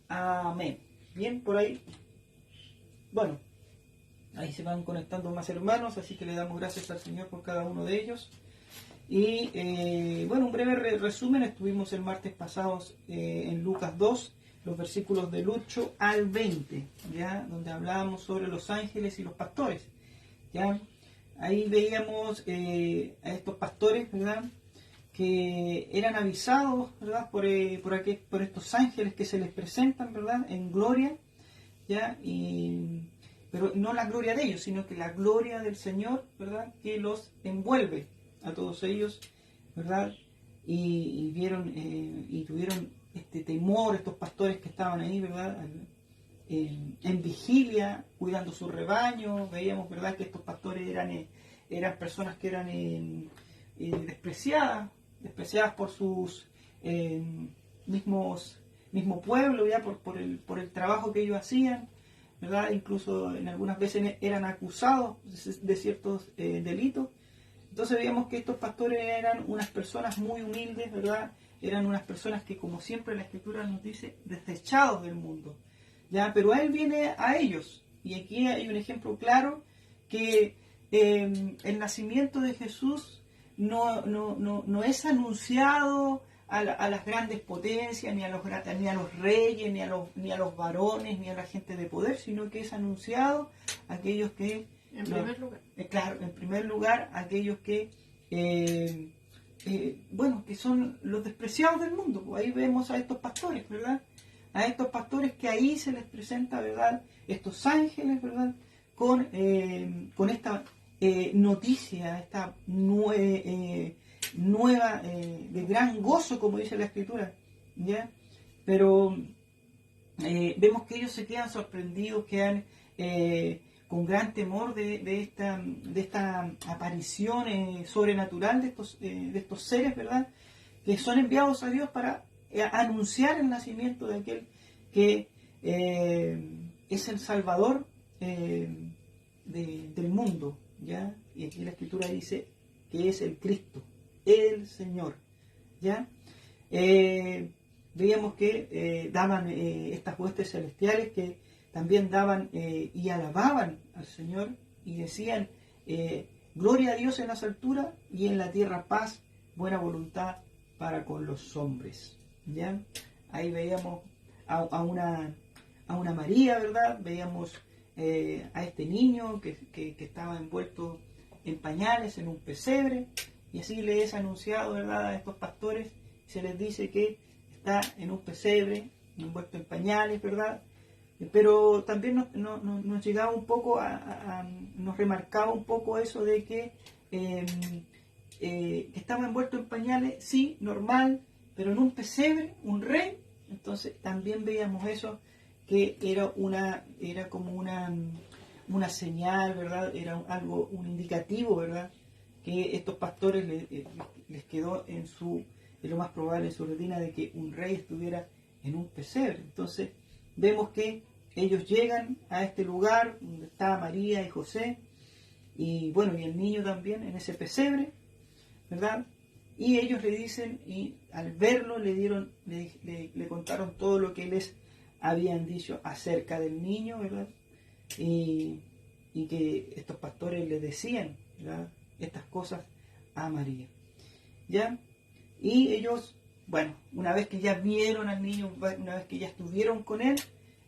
Amén. Bien, por ahí. Bueno, ahí se van conectando más hermanos, así que le damos gracias al Señor por cada uno de ellos. Y bueno, un breve resumen. Estuvimos el martes pasados en Lucas 2, los versículos del 8 al 20, ¿ya? Donde hablábamos sobre los ángeles y los pastores, ¿ya? Ahí veíamos a estos pastores, ¿verdad?, que eran avisados, ¿verdad?, por estos ángeles que se les presentan, ¿verdad?, en gloria, ¿ya? Pero no la gloria de ellos, sino que la gloria del Señor, ¿verdad?, que los envuelve a todos ellos, ¿verdad? Y vieron y tuvieron este temor estos pastores que estaban ahí, ¿verdad?, en vigilia, cuidando su rebaño. Veíamos, ¿verdad?, que estos pastores eran personas que eran despreciadas por sus mismo pueblo, ya por el trabajo que ellos hacían, ¿verdad? Incluso en algunas veces eran acusados de ciertos delitos. Entonces veíamos que estos pastores eran unas personas muy humildes, ¿verdad? Eran unas personas que, como siempre la Escritura nos dice, desechados del mundo, ¿ya? Pero Él viene a ellos. Y aquí hay un ejemplo claro que el nacimiento de Jesús no es anunciado a las grandes potencias, ni a los reyes, ni a los varones, ni a la gente de poder, sino que es anunciado a aquellos que... Claro, en primer lugar, aquellos que, que son los despreciados del mundo. Pues ahí vemos a estos pastores, ¿verdad? A estos pastores que ahí se les presenta, ¿verdad?, estos ángeles, ¿verdad?, con esta noticia, esta nueva, de gran gozo, como dice la Escritura, ¿ya? Pero vemos que ellos se quedan sorprendidos, quedan con gran temor de esta aparición sobrenatural de estos seres, ¿verdad?, que son enviados a Dios para anunciar el nacimiento de aquel que es el Salvador del mundo, ¿ya? Y aquí la Escritura dice que es el Cristo, el Señor, ¿ya? Veíamos que daban estas huestes celestiales que también daban y alababan al Señor y decían, gloria a Dios en las alturas y en la tierra paz, buena voluntad para con los hombres, ¿ya? Ahí veíamos a una María, ¿verdad? Veíamos a este niño que estaba envuelto en pañales, en un pesebre, y así le es anunciado, ¿verdad?, a estos pastores. Se les dice que está en un pesebre, envuelto en pañales, ¿verdad? Pero también nos llegaba un poco, nos remarcaba un poco eso de que estaba envuelto en pañales, sí, normal, pero en un pesebre, un rey. Entonces también veíamos eso, que era como una señal, ¿verdad? Era un indicativo, ¿verdad?, que estos pastores les quedó en lo más probable en su rutina, de que un rey estuviera en un pesebre. Entonces vemos que ellos llegan a este lugar donde está María y José, y bueno, y el niño también en ese pesebre, ¿verdad? Y ellos le dicen, y al verlo le contaron todo lo que les habían dicho acerca del niño, ¿verdad? Y que estos pastores le decían, ¿verdad?, estas cosas a María, ¿ya? Y ellos, bueno, una vez que ya vieron al niño, una vez que ya estuvieron con él,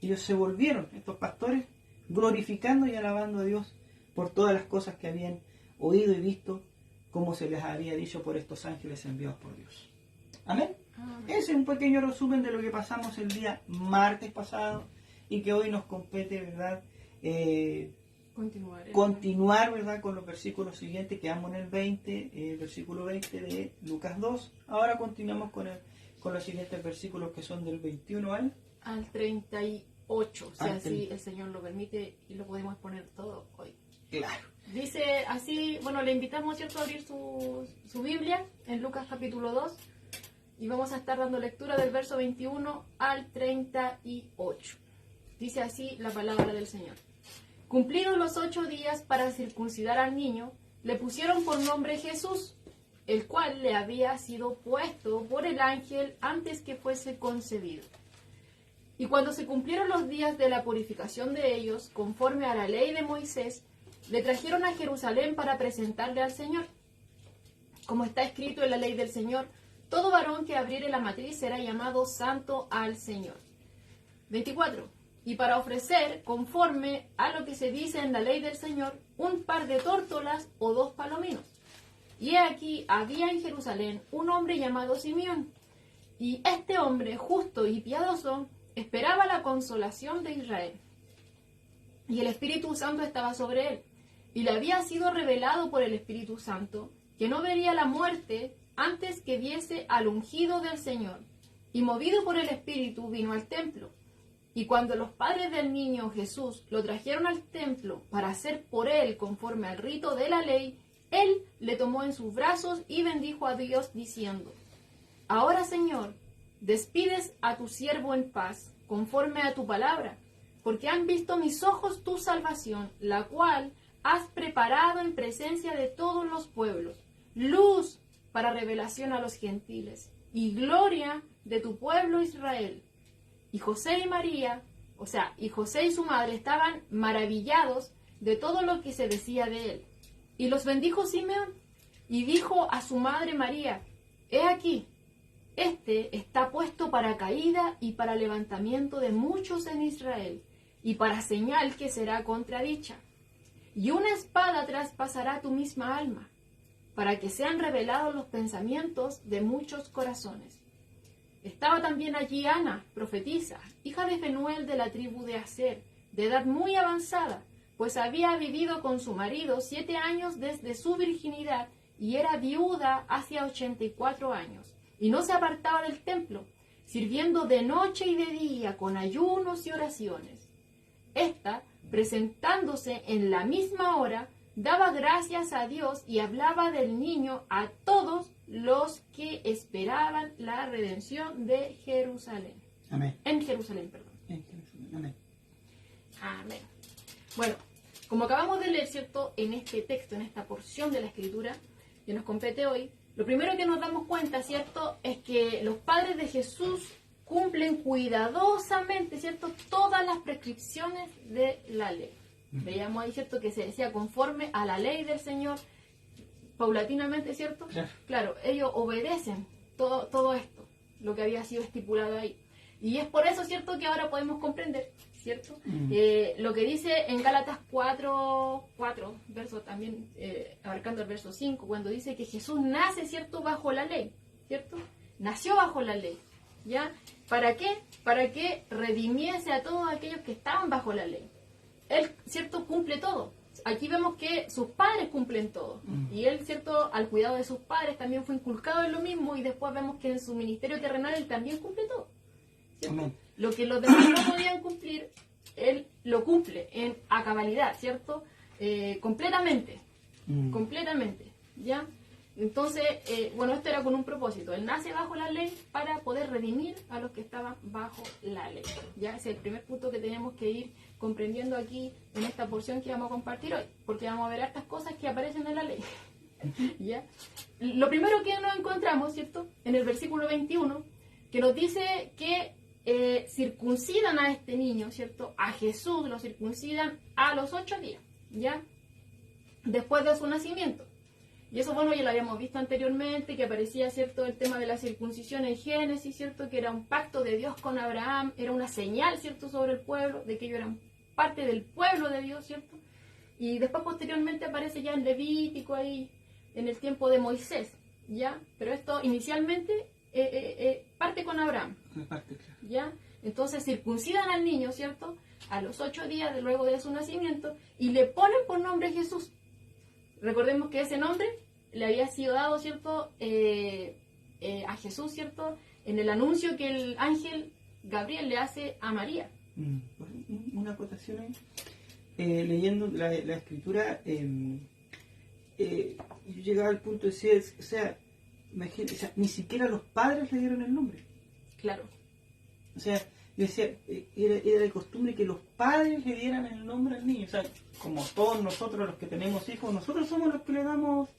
ellos se volvieron, estos pastores, glorificando y alabando a Dios por todas las cosas que habían oído y visto, como se les había dicho por estos ángeles enviados por Dios. ¿Amén? Amén. Ese es un pequeño resumen de lo que pasamos el día martes pasado y que hoy nos compete, ¿verdad?, continuar, ¿verdad?, con los versículos siguientes. Quedamos en el 20, el versículo 20 de Lucas 2. Ahora continuamos con los siguientes versículos, que son del 21 al 38, si así el Señor lo permite y lo podemos poner todo hoy. Claro. Dice así, bueno, le invitamos, ¿cierto?, a abrir su Biblia en Lucas capítulo 2 y vamos a estar dando lectura del verso 21 al 38. Dice así la palabra del Señor. Cumplidos los 8 días para circuncidar al niño, le pusieron por nombre Jesús, el cual le había sido puesto por el ángel antes que fuese concebido. Y cuando se cumplieron los días de la purificación de ellos, conforme a la ley de Moisés, le trajeron a Jerusalén para presentarle al Señor. Como está escrito en la ley del Señor, todo varón que abriere la matriz será llamado santo al Señor. 24. Y para ofrecer, conforme a lo que se dice en la ley del Señor, un par de tórtolas o 2 palominos. Y he aquí, había en Jerusalén un hombre llamado Simeón. Y este hombre, justo y piadoso, esperaba la consolación de Israel. Y el Espíritu Santo estaba sobre él. Y le había sido revelado por el Espíritu Santo que no vería la muerte antes que viese al ungido del Señor. Y movido por el Espíritu vino al templo. Y cuando los padres del niño Jesús lo trajeron al templo para hacer por él conforme al rito de la ley, él le tomó en sus brazos y bendijo a Dios diciendo: Ahora, Señor, despides a tu siervo en paz, conforme a tu palabra, porque han visto mis ojos tu salvación, la cual has preparado en presencia de todos los pueblos, luz para revelación a los gentiles, y gloria de tu pueblo Israel. Y José y María, y José y su madre estaban maravillados de todo lo que se decía de él. Y los bendijo Simeón, y dijo a su madre María: He aquí, este está puesto para caída y para levantamiento de muchos en Israel, y para señal que será contradicha. Y una espada traspasará tu misma alma, para que sean revelados los pensamientos de muchos corazones. Estaba también allí Ana, profetisa, hija de Fenuel de la tribu de Aser, de edad muy avanzada, pues había vivido con su marido 7 años desde su virginidad, y era viuda hacia 84 años, y no se apartaba del templo, sirviendo de noche y de día con ayunos y oraciones. Esta, presentándose en la misma hora, daba gracias a Dios y hablaba del niño a todos los que esperaban la redención de Jerusalén. Amén. En Jerusalén, perdón. En Jerusalén. Amén. Amén. Bueno, como acabamos de leer, ¿cierto?, en este texto, en esta porción de la Escritura que nos compete hoy, lo primero que nos damos cuenta, ¿cierto?, es que los padres de Jesús cumplen cuidadosamente, ¿cierto?, todas las prescripciones de la ley. Veíamos ahí, ¿cierto?, que se decía conforme a la ley del Señor, paulatinamente, ¿cierto? Claro, ellos obedecen todo esto, lo que había sido estipulado ahí. Y es por eso, ¿cierto?, que ahora podemos comprender, ¿cierto? Lo que dice en Gálatas 4, verso también, abarcando el verso 5, cuando dice que Jesús nace, ¿cierto?, bajo la ley, ¿cierto? Nació bajo la ley, ¿ya? ¿Para qué? Para que redimiese a todos aquellos que estaban bajo la ley. Él, ¿cierto?, cumple todo. Aquí vemos que sus padres cumplen todo. Y él, ¿cierto?, al cuidado de sus padres también fue inculcado en lo mismo, y después vemos que en su ministerio terrenal él también cumple todo, ¿cierto? Amén. Lo que los demás no podían cumplir, él lo cumple a cabalidad, ¿cierto? Completamente. Completamente, ¿ya? Entonces, bueno, esto era con un propósito. Él nace bajo la ley para poder redimir a los que estaban bajo la ley. Ya ese es el primer punto que tenemos que ir comprendiendo aquí en esta porción que vamos a compartir hoy, porque vamos a ver estas cosas que aparecen en la ley. ¿Ya? Lo primero que nos encontramos, ¿cierto?, en el versículo 21, que nos dice que circuncidan a este niño, ¿cierto?, a Jesús lo circuncidan a los 8 días, ¿ya?, después de su nacimiento. Y eso, bueno, ya lo habíamos visto anteriormente, que aparecía, ¿cierto?, el tema de la circuncisión en Génesis, ¿cierto?, que era un pacto de Dios con Abraham, era una señal, ¿cierto?, sobre el pueblo, de que ellos eran parte del pueblo de Dios, ¿cierto? Y después, posteriormente, aparece ya en Levítico, ahí, en el tiempo de Moisés, ¿ya? Pero esto, inicialmente, parte con Abraham, ¿ya? Entonces, circuncidan al niño, ¿cierto?, a los 8 días luego de su nacimiento, y le ponen por nombre Jesús. Recordemos que ese nombre le había sido dado, ¿cierto?, a Jesús, ¿cierto?, en el anuncio que el ángel Gabriel le hace a María. Una acotación ahí. Leyendo la escritura, yo llegaba al punto de decir, o sea, imagínate, o sea, ni siquiera los padres le dieron el nombre. Claro. O sea, yo decía, era de costumbre que los padres le dieran el nombre al niño. O sea, como todos nosotros los que tenemos hijos, nosotros somos los que le damos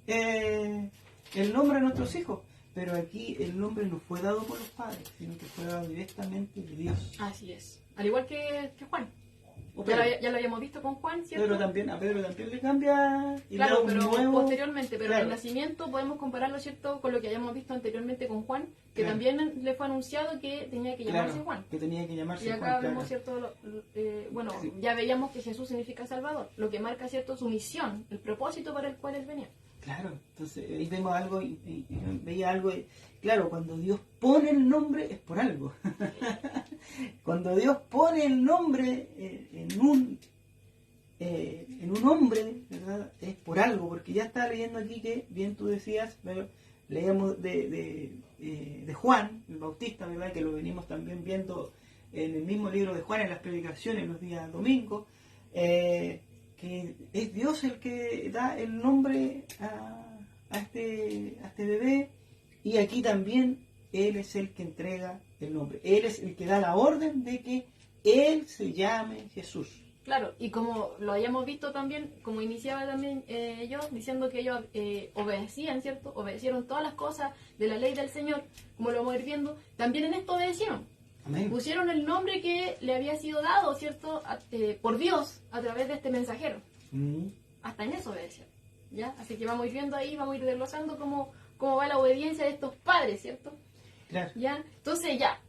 el nombre a nuestros hijos. pero aquí el nombre no fue dado por los padres, sino que fue dado directamente de Dios. Así es. Al igual que Juan. O Ya Pedro. ya lo habíamos visto con Juan, ¿cierto? A Pedro también le cambia y le da Claro, un pero nuevo... posteriormente, pero Claro. el nacimiento podemos compararlo, ¿cierto?, con lo que habíamos visto anteriormente con Juan, que Claro. también le fue anunciado que tenía que llamarse Claro, Juan. que tenía que llamarse Y acá Juan, vemos, claro. ¿cierto? Bueno, Sí. ya veíamos que Jesús significa Salvador, lo que marca, ¿cierto?, su misión, el propósito para el cual él venía. Claro, entonces ahí vemos algo y veía algo. Claro, cuando Dios pone el nombre es por algo. Cuando Dios pone el nombre en un hombre, ¿verdad? Es por algo, porque ya estaba leyendo aquí que, bien tú decías, pero leíamos de Juan, el Bautista, ¿verdad? Que lo venimos también viendo en el mismo libro de Juan, en las predicaciones los días domingos, que es Dios el que da el nombre a este bebé, y aquí también Él es el que entrega el nombre. Él es el que da la orden de que Él se llame Jesús. Claro, y como lo hayamos visto también, como iniciaba también yo, diciendo que ellos obedecían, ¿cierto? Obedecieron todas las cosas de la ley del Señor, como lo vamos a ir viendo, también en esto obedecieron. Amén. Pusieron el nombre que le había sido dado, ¿cierto?, por Dios a través de este mensajero. Mm. Hasta en eso obedecieron, ¿ya? Así que vamos a ir viendo ahí, vamos a ir desglosando cómo va la obediencia de estos padres, ¿cierto? Claro. ¿Ya? Entonces ya,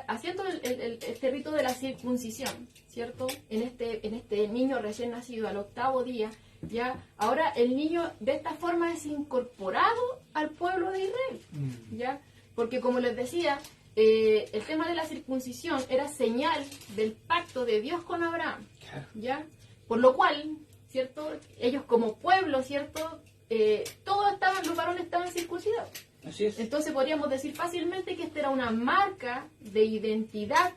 haciendo este rito de la circuncisión, ¿cierto? En este niño recién nacido al 8º día, ya, ahora el niño de esta forma es incorporado al pueblo de Israel, ¿ya? Porque como les decía, el tema de la circuncisión era señal del pacto de Dios con Abraham, Claro. ¿ya? Por lo cual, ¿cierto? Ellos como pueblo, ¿cierto? Los varones estaban circuncidados. Así es. Entonces podríamos decir fácilmente que esta era una marca de identidad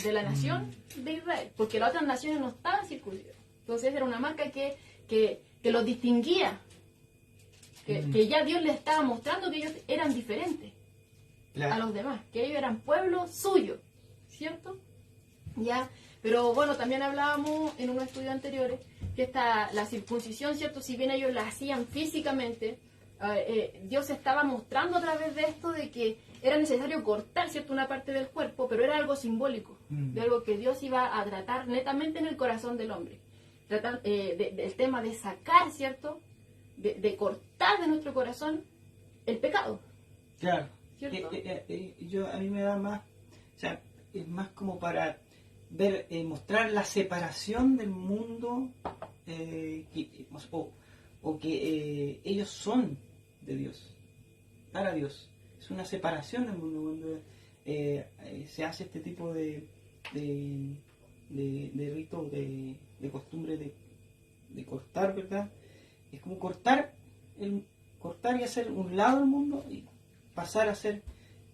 de la nación de Israel, porque las otras naciones no estaban circuncidadas. Entonces era una marca que los distinguía, que ya Dios les estaba mostrando que ellos eran diferentes Claro. a los demás, que ellos eran pueblo suyo, ¿cierto? Ya, pero bueno, también hablábamos en unos estudios anteriores que la circuncisión, ¿cierto? Si bien ellos la hacían físicamente, Dios estaba mostrando a través de esto de que era necesario cortar, ¿cierto?, una parte del cuerpo, pero era algo simbólico, de algo que Dios iba a tratar netamente en el corazón del hombre. Del tema de sacar, ¿cierto?, de cortar de nuestro corazón el pecado. Claro. ¿Cierto? A mí me da más, o sea, es más como para ver, mostrar la separación del mundo, o que ellos son de Dios, para Dios. Es una separación del mundo cuando se hace este tipo de rito, de costumbre de cortar, ¿verdad? Es como cortar y hacer un lado del mundo y pasar a ser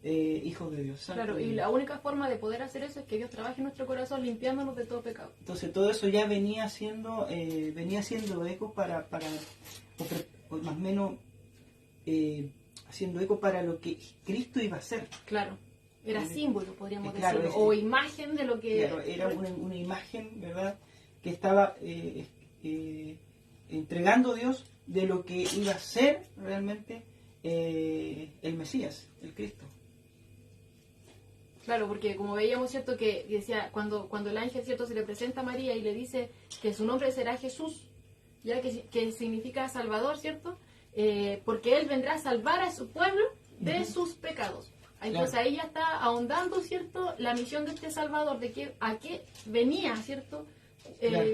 hijos de Dios. Santo Claro, de y Dios. la única forma de poder hacer eso es que Dios trabaje en nuestro corazón limpiándonos de todo pecado. Entonces todo eso ya venía siendo eco para o más o menos haciendo eco para lo que Cristo iba a hacer. Claro, era símbolo, podríamos Claro, decirlo, o imagen de lo que... Claro, era una imagen, ¿verdad?, que estaba entregando Dios de lo que iba a ser realmente el Mesías, el Cristo. Claro, porque como veíamos, ¿cierto?, que decía, cuando el ángel, ¿cierto?, se le presenta a María y le dice que su nombre será Jesús, ya que significa Salvador, ¿cierto?, porque Él vendrá a salvar a su pueblo de sus pecados. Entonces Claro. ahí ya está ahondando, ¿cierto?, la misión de este Salvador, a qué venía, ¿cierto?, Claro.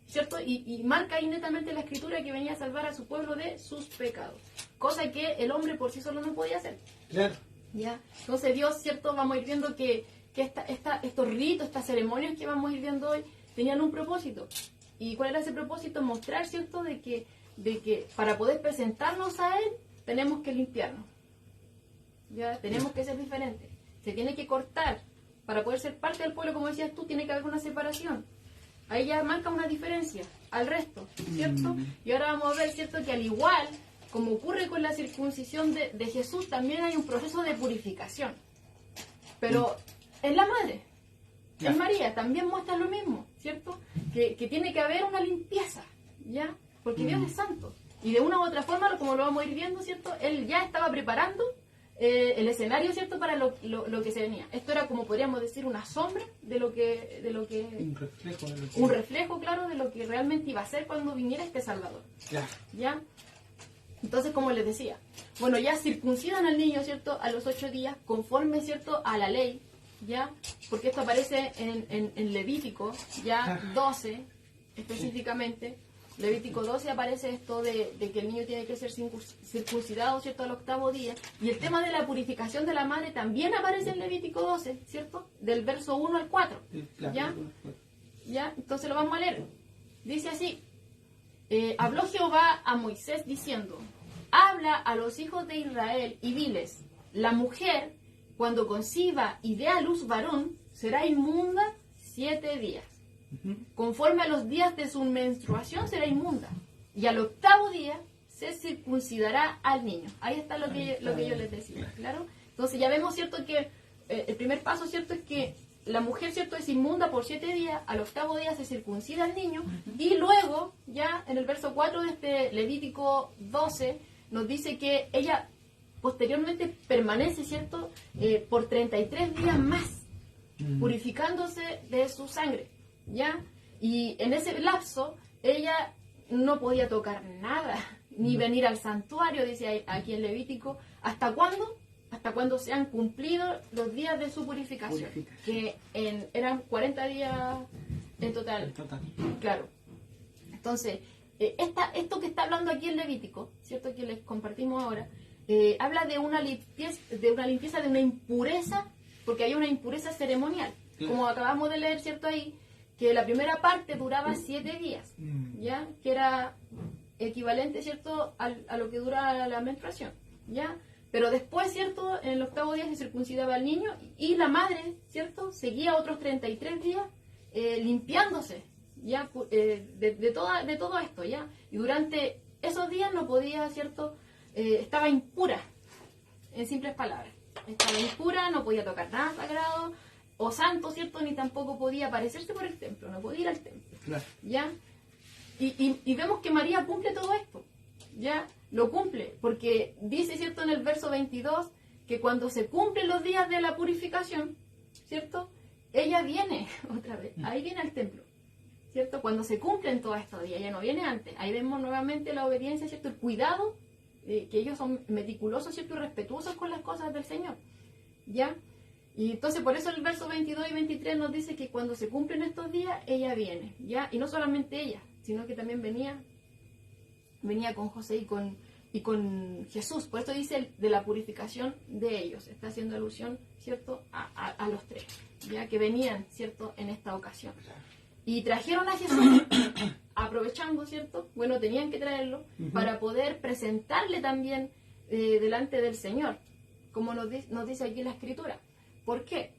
¿cierto? Y marca ahí netamente la Escritura que venía a salvar a su pueblo de sus pecados, cosa que el hombre por sí solo no podía hacer. Claro. ¿Ya? Entonces Dios, ¿cierto? Vamos a ir viendo que estos ritos, estas ceremonias que vamos a ir viendo hoy tenían un propósito. ¿Y cuál era ese propósito? Mostrar, ¿cierto?, de que para poder presentarnos a Él tenemos que limpiarnos. ¿Ya? Tenemos que ser diferentes. Se tiene que cortar. Para poder ser parte del pueblo, como decías tú, tiene que haber una separación. Ahí ya marca una diferencia al resto, ¿cierto? Y ahora vamos a ver, ¿cierto?, que al igual como ocurre con la circuncisión de Jesús, también hay un proceso de purificación. Pero en la madre, en María, también muestra lo mismo, ¿cierto? Que tiene que haber una limpieza, ¿ya? Porque Dios es santo. Y de una u otra forma, como lo vamos a ir viendo, ¿cierto?, Él ya estaba preparando el escenario, ¿cierto?, para lo que se venía. Esto era, como podríamos decir, una sombra de lo que un reflejo, claro, de lo que realmente iba a ser cuando viniera este Salvador. ¿Ya? Entonces, como les decía, bueno, ya circuncidan al niño, ¿cierto?, a los 8 días, conforme, ¿cierto?, a la ley, ¿ya? Porque esto aparece en Levítico, ya 12, específicamente. Levítico 12 aparece esto de que el niño tiene que ser circuncidado, ¿cierto?, al 8º día. Y el tema de la purificación de la madre también aparece en Levítico 12, ¿cierto?, del verso 1 al 4. ¿Ya? ¿Ya? Entonces lo vamos a leer. Dice así: habló Jehová a Moisés diciendo: habla a los hijos de Israel y diles: la mujer, cuando conciba y dé a luz varón, será inmunda 7 días. Conforme a los días de su menstruación será inmunda. Y al 8º día se circuncidará al niño. Ahí está lo que yo les decía, ¿claro? Entonces ya vemos, ¿cierto?, que el primer paso, ¿cierto?, es que la mujer, ¿cierto?, es inmunda por 7 días, al 8º día se circuncida al niño, y luego, ya en el verso 4 de este Levítico 12, nos dice que ella posteriormente permanece, ¿cierto?, por 33 días más, purificándose de su sangre, ¿ya? Y en ese lapso, ella no podía tocar nada, ni venir al santuario, dice aquí en Levítico. ¿Hasta cuándo? Hasta cuando se han cumplido los días de su purificación, que eran 40 días en total. Claro. Entonces, esto que está hablando aquí en Levítico, ¿cierto?, que les compartimos ahora, habla de una limpieza, de una impureza, porque hay una impureza ceremonial, como acabamos de leer, ¿cierto?, ahí, que la primera parte duraba 7 días, ¿ya?, que era equivalente, ¿cierto?, a lo que dura la menstruación, ¿ya? Pero después, ¿cierto?, en el 8º día se circuncidaba al niño, y la madre, ¿cierto?, seguía otros 33 días limpiándose, ¿ya?, de todo esto, ¿ya? Y durante esos días no podía, ¿cierto?, estaba impura, en simples palabras. Estaba impura, no podía tocar nada sagrado o santo, ¿cierto?, ni tampoco podía aparecerse por el templo, no podía ir al templo, ¿ya? Y vemos que María cumple todo esto, ¿ya? Lo cumple, porque dice, ¿cierto?, en el verso 22, que cuando se cumplen los días de la purificación, ¿cierto?, ella viene otra vez, ahí viene al templo, ¿cierto?, cuando se cumplen todos estos días, ella no viene antes. Ahí vemos nuevamente la obediencia, ¿cierto?, el cuidado, que ellos son meticulosos, ¿cierto?, y respetuosos con las cosas del Señor, ¿ya? Y entonces por eso el verso 22 y 23 nos dice que cuando se cumplen estos días, ella viene, ¿ya? Y no solamente ella, sino que también venía con José y con Jesús. Por eso dice de la purificación de ellos. Está haciendo alusión, ¿cierto?, a los tres, ya que venían, ¿cierto?, en esta ocasión. Y trajeron a Jesús, aprovechando, ¿cierto? Bueno, tenían que traerlo para poder presentarle también delante del Señor, como nos dice aquí la Escritura. ¿Por qué?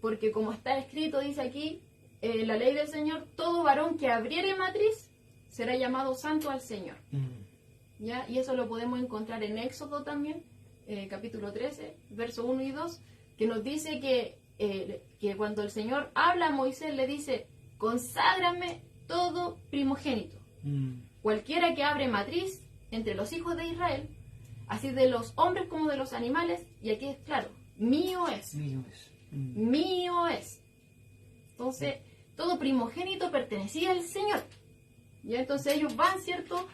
Porque como está escrito, dice aquí, la ley del Señor, todo varón que abriere matriz será llamado santo al Señor. ¿Ya? Y eso lo podemos encontrar en Éxodo también, capítulo 13, verso 1 y 2, que nos dice que cuando el Señor habla a Moisés, le dice: conságrame todo primogénito, cualquiera que abre matriz entre los hijos de Israel, así de los hombres como de los animales, y aquí es claro, mío es. Mío es. Entonces, todo primogénito pertenecía al Señor. ¿Ya? Entonces ellos van, ¿cierto?,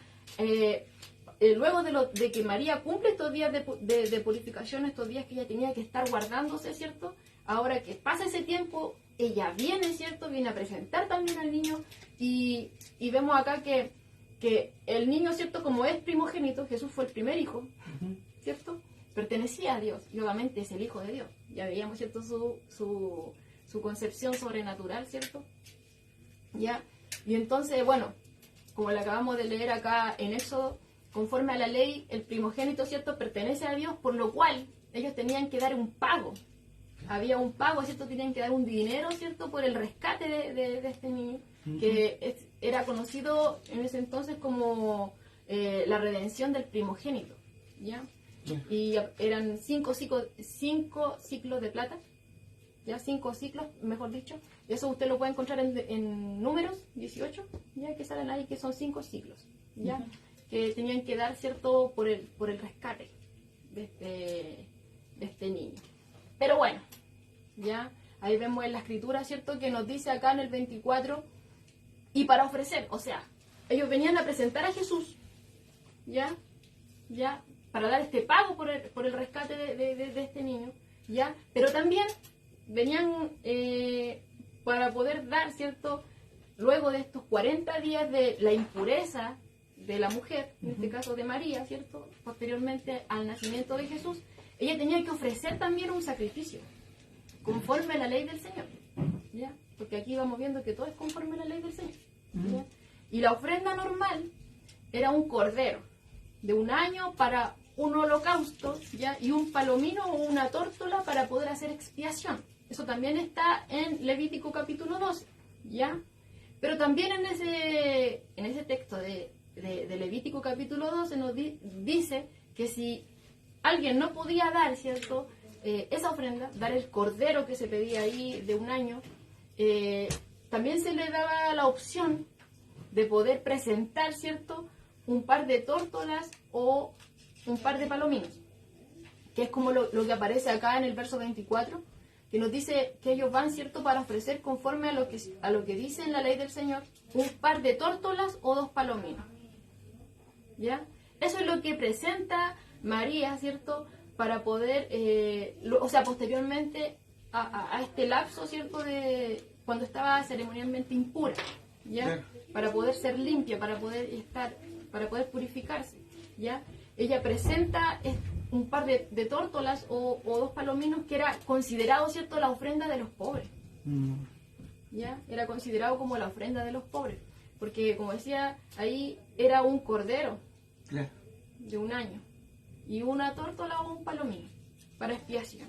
luego de que María cumple estos días de purificación, estos días que ella tenía que estar guardándose, ¿cierto? Ahora que pasa ese tiempo, ella viene, ¿cierto?, viene a presentar también al niño, y vemos acá que el niño, ¿cierto?, como es primogénito, Jesús fue el primer hijo, ¿cierto?, pertenecía a Dios, y obviamente es el Hijo de Dios. Ya veíamos, ¿cierto?, su concepción sobrenatural, ¿cierto? ¿Ya? Y entonces, bueno, como le acabamos de leer acá en Éxodo, conforme a la ley, el primogénito, ¿cierto?, pertenece a Dios, por lo cual ellos tenían que dar un pago. Había un pago, ¿cierto?, tenían que dar un dinero, ¿cierto?, por el rescate de este niño, que era conocido en ese entonces como la redención del primogénito, ¿ya? Y eran 5 ciclos de plata, ya 5 ciclos, mejor dicho. Y eso usted lo puede encontrar en Números 18, ya que salen ahí, que son 5 ciclos, ya que tenían que dar, ¿cierto?, por el rescate de de este niño. Pero bueno, ya ahí vemos en la escritura, ¿cierto? Que nos dice acá en el 24, y para ofrecer, o sea, ellos venían a presentar a Jesús, ya, para dar este pago por el rescate de este niño, ya, pero también venían para poder dar, ¿cierto? Luego de estos 40 días de la impureza de la mujer, en este caso de María, ¿cierto? Posteriormente al nacimiento de Jesús, ella tenía que ofrecer también un sacrificio, conforme a la ley del Señor, ¿ya? Porque aquí vamos viendo que todo es conforme a la ley del Señor, ¿ya? Y la ofrenda normal era un cordero de 1 año para un holocausto, ¿ya? Y un palomino o una tórtola para poder hacer expiación. Eso también está en Levítico capítulo 12, ¿ya? Pero también en ese texto de Levítico capítulo 12 nos dice que si alguien no podía dar, ¿cierto? Esa ofrenda, dar el cordero que se pedía ahí de 1 año, también se le daba la opción de poder presentar, ¿cierto? Un par de tórtolas o un par de palominos, que es como lo que aparece acá en el verso 24, que nos dice que ellos van, ¿cierto?, para ofrecer conforme a lo que dice en la ley del Señor, un par de tórtolas o 2 palominos, ¿ya? Eso es lo que presenta María, ¿cierto?, para poder, o sea, posteriormente a este lapso, ¿cierto?, de cuando estaba ceremonialmente impura, ¿ya? Claro. Para poder ser limpia, para poder purificarse, ¿ya? Ella presenta un par de tórtolas o 2 palominos, que era considerado, ¿cierto?, la ofrenda de los pobres, ¿ya? Era considerado como la ofrenda de los pobres, porque, como decía, ahí era un cordero, claro, de 1 año, y una tórtola o un palomino para expiación.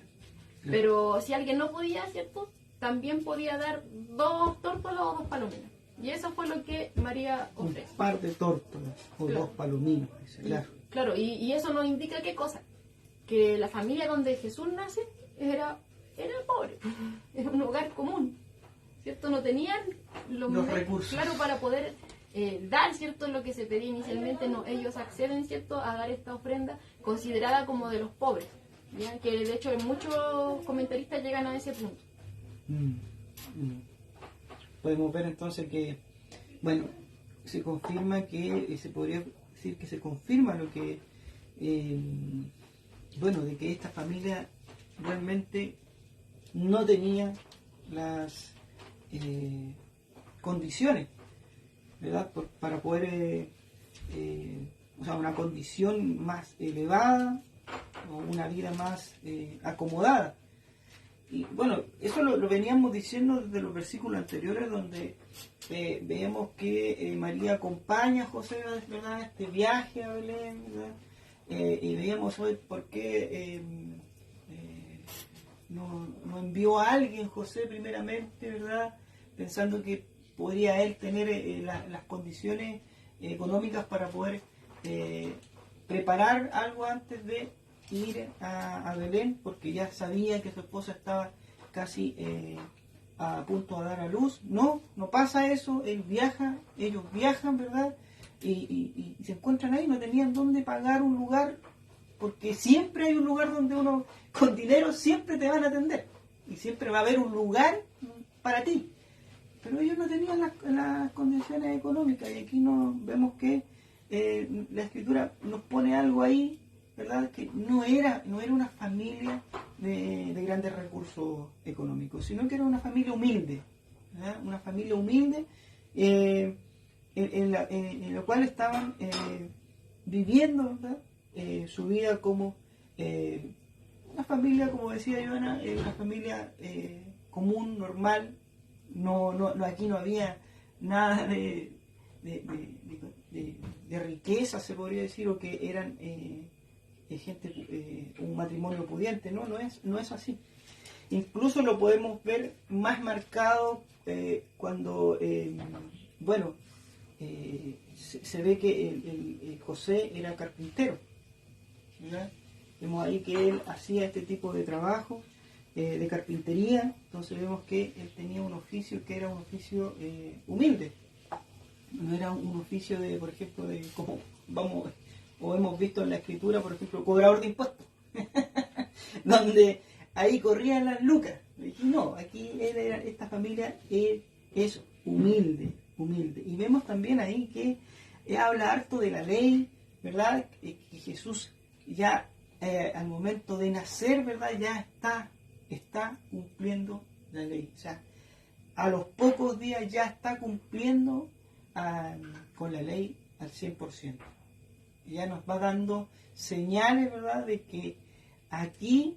Claro. Pero si alguien no podía, ¿cierto?, también podía dar 2 tórtolas o 2 palominos. Y eso fue lo que María ofrece. Un par de tórtolas o claro, 2 palominos, dice, claro. Claro, y eso nos indica qué cosa, que la familia donde Jesús nace era pobre, era un hogar común, ¿cierto? No tenían los recursos, claro, para poder dar, ¿cierto?, lo que se pedía inicialmente. No, ellos acceden, ¿cierto?, a dar esta ofrenda considerada como de los pobres, ¿ya? Que de hecho muchos comentaristas llegan a ese punto. Podemos ver entonces que, bueno, se confirma que, se podría decir que se confirma lo que, bueno, de que esta familia realmente no tenía las condiciones, ¿verdad?, para poder, o sea, una condición más elevada o una vida más acomodada. Y bueno, eso lo veníamos diciendo desde los versículos anteriores, donde veíamos que María acompaña a José, ¿verdad?, este viaje a Belén, ¿verdad? Y veíamos hoy por qué no envió a alguien José primeramente, ¿verdad?, pensando que podría él tener las condiciones económicas para poder preparar algo antes de ir a Belén, porque ya sabía que su esposa estaba casi a punto de dar a luz. No pasa eso, ellos viajan, ¿verdad? Y se encuentran ahí, no tenían dónde pagar un lugar, porque siempre hay un lugar donde uno, con dinero, siempre te van a atender, y siempre va a haber un lugar para ti. Pero ellos no tenían las condiciones económicas, y aquí vemos que la Escritura nos pone algo ahí, ¿verdad?, que no era una familia de grandes recursos económicos, sino que era una familia humilde, ¿verdad?, una familia humilde en la cual estaban viviendo, ¿verdad?, su vida como una familia, como decía Joana, una familia común, normal. Aquí no había nada de riqueza, se podría decir, o que eran gente, un matrimonio pudiente. No es así. Incluso lo podemos ver más marcado cuando, bueno, se ve que el José era carpintero, ¿verdad? Vemos ahí que él hacía este tipo de trabajo de carpintería. Entonces vemos que él tenía un oficio que era un oficio humilde. No era un oficio de, por ejemplo, de como hemos visto en la Escritura, por ejemplo, cobrador de impuestos. donde ahí corrían las lucas. Y no, aquí esta familia es humilde, humilde. Y vemos también ahí que habla harto de la ley, ¿verdad? Que Jesús ya al momento de nacer, ¿verdad? Ya está cumpliendo la ley. O sea, a los pocos días ya está cumpliendo con la ley al 100%. Ya nos va dando señales, ¿verdad?, de que aquí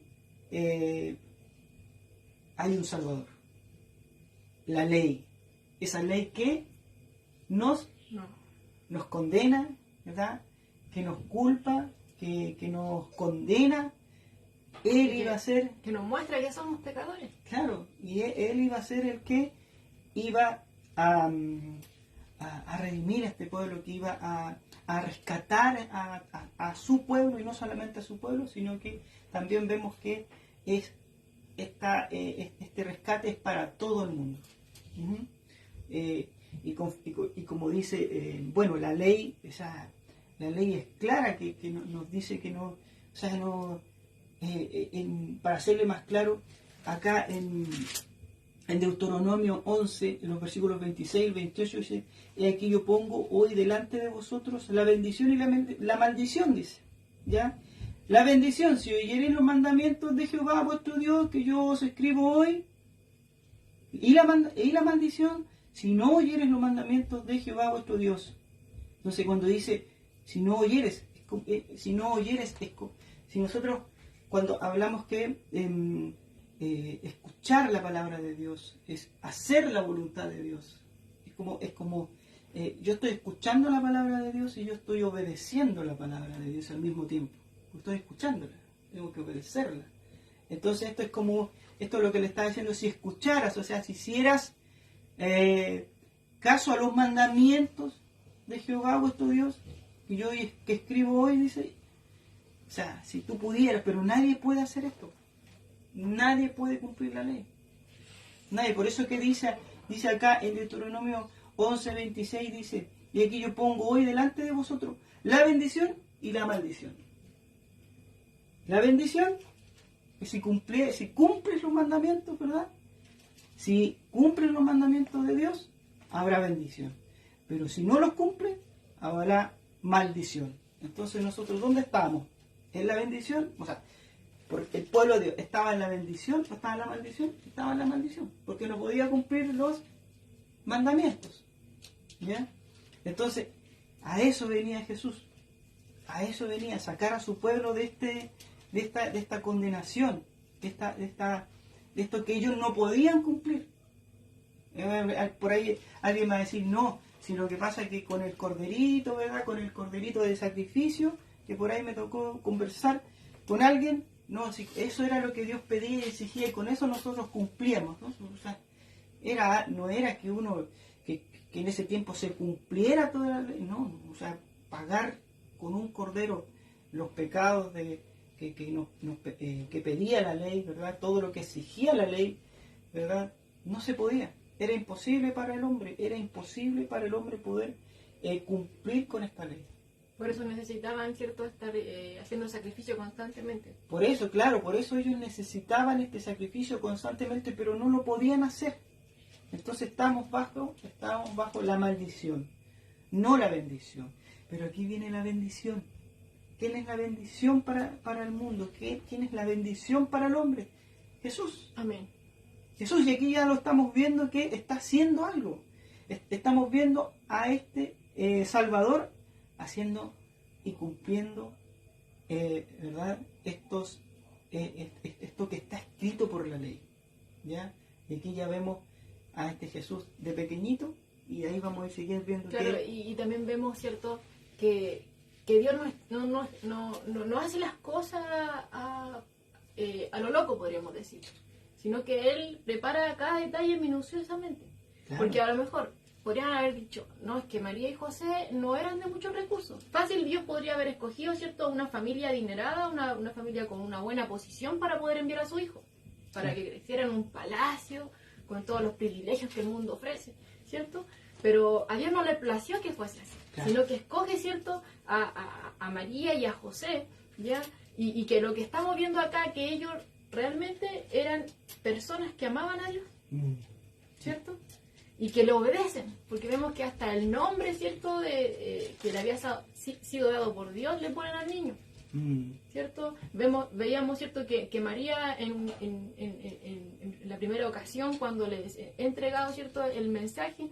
hay un Salvador. La ley. Esa ley que nos condena, ¿verdad?, que nos culpa, que nos condena. Él iba a ser... Que nos muestra que somos pecadores. Claro, y él iba a ser el que iba a redimir a este pueblo, que iba a rescatar a su pueblo, y no solamente a su pueblo, sino que también vemos que este rescate es para todo el mundo. Y como dice, bueno, la ley es clara, que nos dice que no, o sea, no, para hacerle más claro, acá en Deuteronomio 11, en los versículos 26 y 28, dice: "He aquí yo pongo hoy delante de vosotros la bendición y la maldición", dice, ¿ya? La bendición, si oyereis los mandamientos de Jehová vuestro Dios, que yo os escribo hoy, y la maldición, si no oyeres los mandamientos de Jehová vuestro Dios. Entonces, cuando dice, si nosotros, cuando hablamos que escuchar la palabra de Dios es hacer la voluntad de Dios, es como yo estoy escuchando la palabra de Dios y yo estoy obedeciendo la palabra de Dios al mismo tiempo. Estoy escuchándola, tengo que obedecerla. Entonces esto es lo que le está diciendo: si escucharas, o sea, si hicieras caso a los mandamientos de Jehová vuestro Dios, que escribo hoy, dice, o sea, si tú pudieras, pero nadie puede hacer esto. Nadie puede cumplir la ley. Nadie. Por eso que dice acá en Deuteronomio 11, 26, dice: "Y aquí yo pongo hoy delante de vosotros la bendición y la maldición". La bendición, que si cumples los mandamientos, ¿verdad? Si cumples los mandamientos de Dios, habrá bendición. Pero si no los cumples, habrá maldición. Entonces nosotros, ¿dónde estamos? ¿En la bendición? O sea, porque el pueblo de Dios estaba en la bendición, o estaba en la maldición, estaba en la maldición, porque no podía cumplir los mandamientos. ¿Ya? Entonces, a eso venía Jesús. A eso venía, a sacar a su pueblo de esta condenación, de esto que ellos no podían cumplir. Por ahí alguien va a decir: no, si lo que pasa es que con el corderito, ¿verdad? Con el corderito de sacrificio, que por ahí me tocó conversar con alguien, no, si eso era lo que Dios pedía y exigía, y con eso nosotros cumplíamos, ¿no? O sea, no era que que en ese tiempo se cumpliera toda la ley, no, o sea, pagar con un cordero los pecados que pedía la ley, ¿verdad? Todo lo que exigía la ley, ¿verdad? No se podía. Era imposible para el hombre poder cumplir con esta ley. Por eso necesitaban, ¿cierto?, estar haciendo sacrificio constantemente. Por eso ellos necesitaban este sacrificio constantemente, pero no lo podían hacer. Entonces estábamos bajo la maldición, no la bendición. Pero aquí viene la bendición. ¿Quién es la bendición para el mundo? ¿Quién es la bendición para el hombre? Jesús. Amén. Jesús, y aquí ya lo estamos viendo que está haciendo algo. Estamos viendo a este Salvador haciendo y cumpliendo, ¿verdad?, esto que está escrito por la ley. ¿Ya? Y aquí ya vemos a este Jesús de pequeño, y ahí vamos a seguir viendo. Claro, y también vemos, ¿cierto?, que Dios no hace las cosas a lo loco, podríamos decir, sino que Él prepara cada detalle minuciosamente. Claro. Porque a lo mejor podrían haber dicho: no, es que María y José no eran de muchos recursos. Fácil, Dios podría haber escogido, ¿cierto?, una familia adinerada, una familia con una buena posición para poder enviar a su hijo, para que creciera en un palacio, con todos los privilegios que el mundo ofrece, ¿cierto? Pero a Dios no le plació que fuese así, claro, sino que escoge, ¿cierto?, a María y a José, ¿ya?, Y que lo que estamos viendo acá, que ellos realmente eran personas que amaban a Dios, ¿cierto? Y que le obedecen, porque vemos que hasta el nombre, ¿cierto?, que le había sido dado por Dios, le ponen al niño, ¿cierto? Veíamos, ¿cierto?, que María en la primera ocasión, cuando les he entregado, ¿cierto?, el mensaje,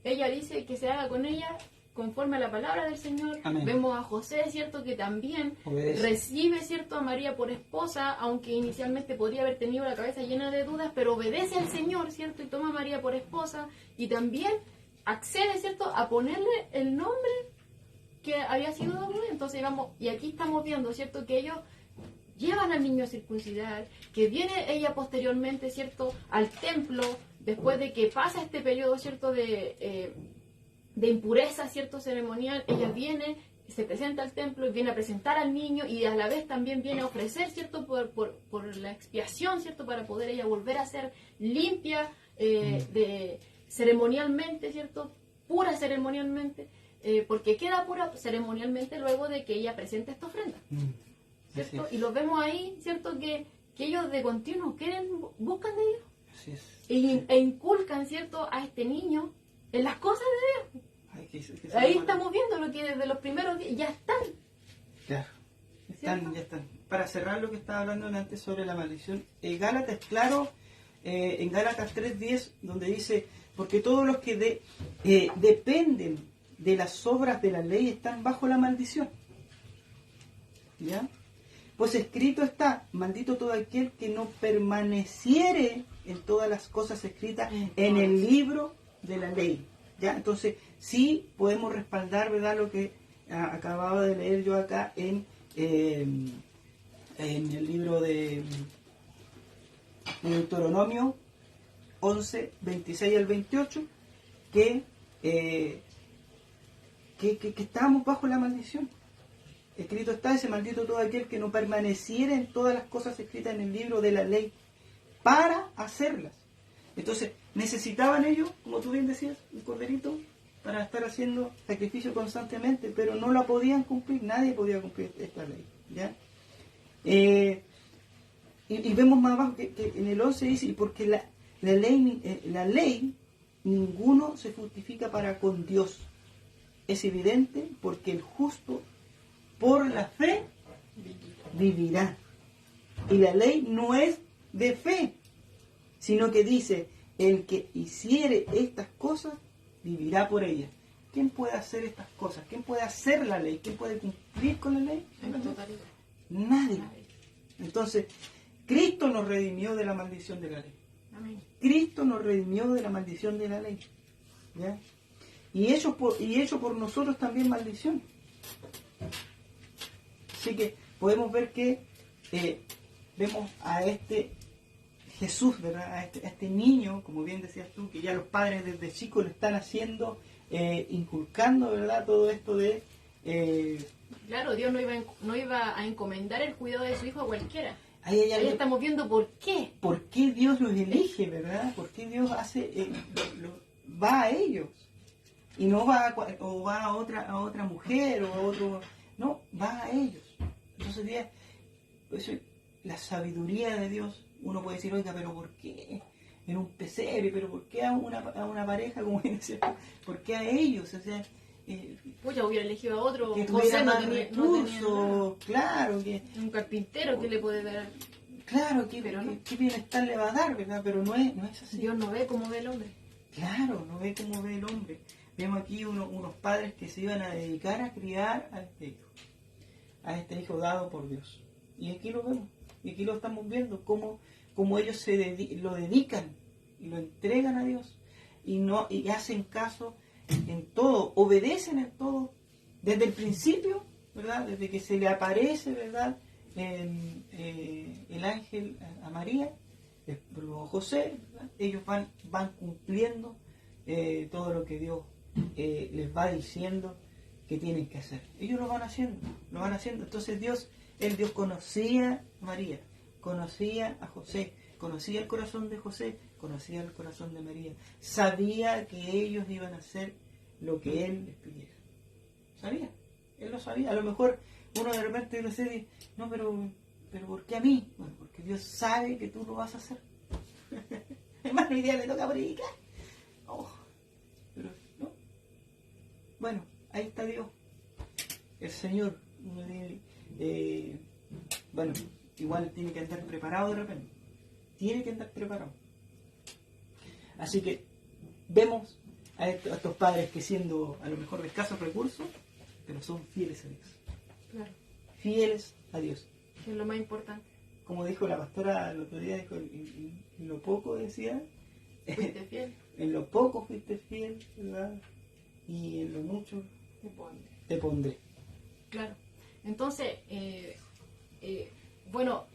ella dice que se haga con ella conforme a la palabra del Señor. Amén. Vemos a José, ¿cierto?, que también recibe, ¿cierto?, a María por esposa, aunque inicialmente podría haber tenido la cabeza llena de dudas, pero obedece al Señor, ¿cierto?, y toma a María por esposa, y también accede, ¿cierto?, a ponerle el nombre que había sido dado. Entonces vamos, y aquí estamos viendo, ¿cierto?, que ellos llevan al niño a circuncidar, que viene ella posteriormente, ¿cierto?, al templo, después de que pasa este periodo, ¿cierto?, de impureza, ¿cierto?, ceremonial. Ella viene, se presenta al templo y viene a presentar al niño, y a la vez también viene a ofrecer, ¿cierto?, por la expiación, ¿cierto?, para poder ella volver a ser limpia ceremonialmente, ¿cierto?, pura ceremonialmente, porque queda pura ceremonialmente luego de que ella presente esta ofrenda, ¿cierto? Y los vemos ahí, ¿cierto?, que ellos de continuo buscan de Dios. Así es. E inculcan, ¿cierto?, a este niño en las cosas de Dios. Ahí estamos viendo lo que desde los primeros días ya están. Claro, ya están. Para cerrar lo que estaba hablando antes sobre la maldición, Gálatas es claro, en Gálatas 3:10, donde dice, porque todos los que dependen de las obras de la ley están bajo la maldición. ¿Ya? Pues escrito está, maldito todo aquel que no permaneciere en todas las cosas escritas en el libro de la ley. ¿Ya? Entonces, sí podemos respaldar, ¿verdad?, lo que acababa de leer yo acá en el libro de Deuteronomio 11, 26 al 28, que estábamos bajo la maldición. Escrito está, ese maldito todo aquel que no permaneciera en todas las cosas escritas en el libro de la ley para hacerlas. Entonces, necesitaban ellos, como tú bien decías, un corderito para estar haciendo sacrificio constantemente, pero no la podían cumplir, nadie podía cumplir esta ley, ¿ya? Y vemos más abajo que en el 11 dice, y porque la ley, ninguno se justifica para con Dios. Es evidente porque el justo por la fe vivirá. Y la ley no es de fe, sino que dice, el que hiciere estas cosas, vivirá por ellas. ¿Quién puede hacer estas cosas? ¿Quién puede hacer la ley? ¿Quién puede cumplir con la ley? Nadie. Entonces, Cristo nos redimió de la maldición de la ley. Amén. Cristo nos redimió de la maldición de la ley. ¿Ya? Y hecho por nosotros también maldición. Así que podemos ver que vemos a este Jesús, ¿verdad? A este niño, como bien decías tú, que ya los padres desde chicos le están haciendo, inculcando, ¿verdad?, todo esto de... Claro, Dios no iba a encomendar el cuidado de su hijo a cualquiera. Ahí estamos viendo por qué. ¿Por qué Dios los elige, verdad? ¿Por qué Dios hace va a ellos? Y no va a otra mujer o a otro... No, va a ellos. Entonces, la sabiduría de Dios, uno puede decir, oiga, pero ¿por qué en un pesebre? ¿Pero por qué a una pareja, como dice? ¿Por qué a ellos? O sea... pues ya hubiera elegido a otro que tuviera más recursos, claro, que un carpintero que le puede dar, claro, que bienestar le va a dar, ¿verdad? Pero no es así. Dios no ve como ve el hombre. Claro, no ve como ve el hombre. Vemos aquí unos padres que se iban a dedicar a criar a este hijo dado por Dios. Y aquí lo vemos, y aquí lo estamos viendo, cómo ellos lo dedican y lo entregan a Dios y hacen caso en todo, obedecen en todo, desde el principio, ¿verdad? Desde que se le aparece, ¿verdad?, el ángel a María, luego a José, ¿verdad? Ellos van cumpliendo todo lo que Dios les va diciendo que tienen que hacer. Ellos lo van haciendo. Entonces Dios conocía a María, conocía a José, conocía el corazón de José, conocía el corazón de María, sabía que ellos iban a hacer lo que Él les pidiera. Sabía, Él lo sabía. A lo mejor uno de repente dice, no, pero ¿por qué a mí? Bueno, porque Dios sabe que tú lo vas a hacer. Además, hoy día le toca predicar. Oh, pero no. Bueno, ahí está Dios. El Señor. Bueno, igual tiene que andar preparado de repente. Tiene que andar preparado. Así que vemos a estos padres que siendo a lo mejor de escasos recursos, pero son fieles a Dios. Claro. Fieles a Dios. Que es lo más importante. Como dijo la pastora el otro día, dijo, en lo poco decía, Fuiste fiel. en lo poco fuiste fiel, ¿verdad? Y en lo mucho te pondré. Claro. Entonces, bueno,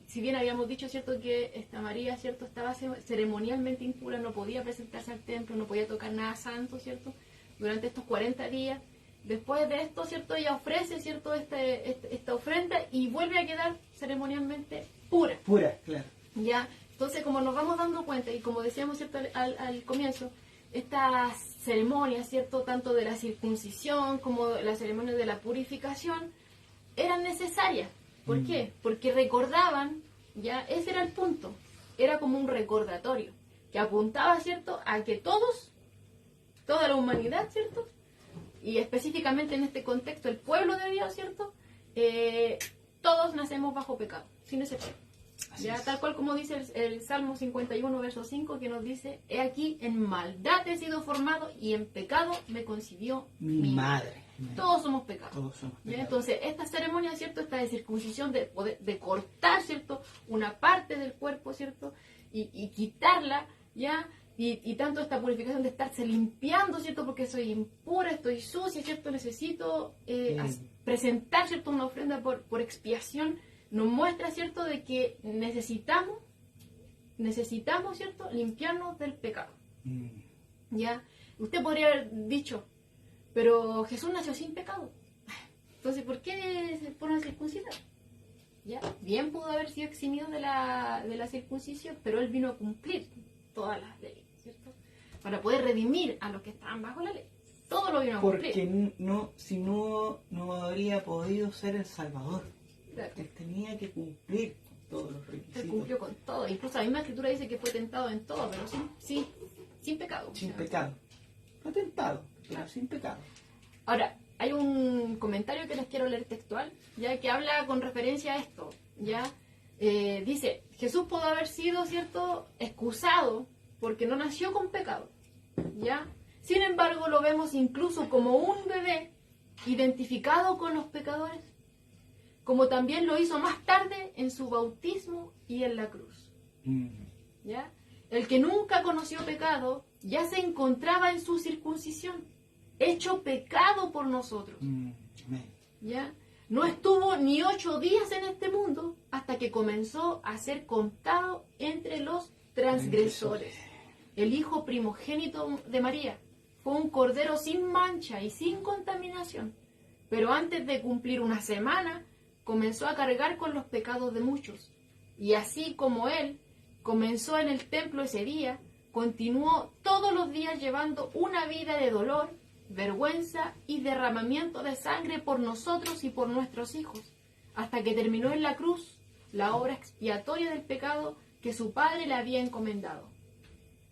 si bien habíamos dicho, ¿cierto?, que esta María, ¿cierto?, estaba ceremonialmente impura, no podía presentarse al templo, no podía tocar nada santo, ¿cierto?, durante estos 40 días. Después de esto, ¿cierto?, ella ofrece, ¿cierto?, esta ofrenda y vuelve a quedar ceremonialmente pura. Pura, claro. ¿Ya? Entonces, como nos vamos dando cuenta, y como decíamos, ¿cierto?, al comienzo, estas ceremonias, ¿cierto?, tanto de la circuncisión como la ceremonia de la purificación, eran necesarias. ¿Por qué? Porque recordaban, ya, ese era el punto, era como un recordatorio, que apuntaba, ¿cierto?, a que todos, toda la humanidad, ¿cierto?, y específicamente en este contexto el pueblo de Dios, ¿cierto?, todos nacemos bajo pecado, sin excepción. Ya, tal cual como dice el Salmo 51, verso 5, que nos dice, he aquí, en maldad he sido formado y en pecado me concibió mi madre. Todos somos pecados. Todos somos pecados. ¿Ya? Entonces, esta ceremonia, ¿cierto?, esta de circuncisión, de cortar, ¿cierto?, una parte del cuerpo, ¿cierto?, y quitarla, ¿ya? Y tanto esta purificación de estarse limpiando, ¿cierto?, porque soy impura, estoy sucia, ¿cierto?, necesito presentar, ¿cierto?, una ofrenda por expiación, nos muestra, ¿cierto?, de que necesitamos, ¿cierto?, limpiarnos del pecado. ¿Ya? Usted podría haber dicho, pero Jesús nació sin pecado. Entonces, ¿por qué se pone a circuncidar? ¿Ya? Bien pudo haber sido eximido de la circuncisión, pero él vino a cumplir todas las leyes, ¿cierto?, para poder redimir a los que estaban bajo la ley. Todo lo vino a cumplir. Porque si no habría podido ser el Salvador. Claro. Él tenía que cumplir con todos los requisitos. Él cumplió con todo. Incluso la misma escritura dice que fue tentado en todo, pero sin pecado. Sin pecado. Fue tentado, pero sin pecado. Ahora, hay un comentario que les quiero leer textual, ya que habla con referencia a esto. Ya dice, Jesús pudo haber sido, ¿cierto?, excusado porque no nació con pecado. ¿Ya? Sin embargo, lo vemos incluso como un bebé identificado con los pecadores, como también lo hizo más tarde en su bautismo y en la cruz. ¿Ya? El que nunca conoció pecado ya se encontraba en su circuncisión, hecho pecado por nosotros. ¿Ya? No estuvo ni 8 días en este mundo hasta que comenzó a ser contado entre los transgresores. El hijo primogénito de María fue un cordero sin mancha y sin contaminación, pero antes de cumplir una semana comenzó a cargar con los pecados de muchos. Y así como él comenzó en el templo ese día, continuó todos los días llevando una vida de dolor, vergüenza y derramamiento de sangre por nosotros y por nuestros hijos, hasta que terminó en la cruz la obra expiatoria del pecado que su Padre le había encomendado.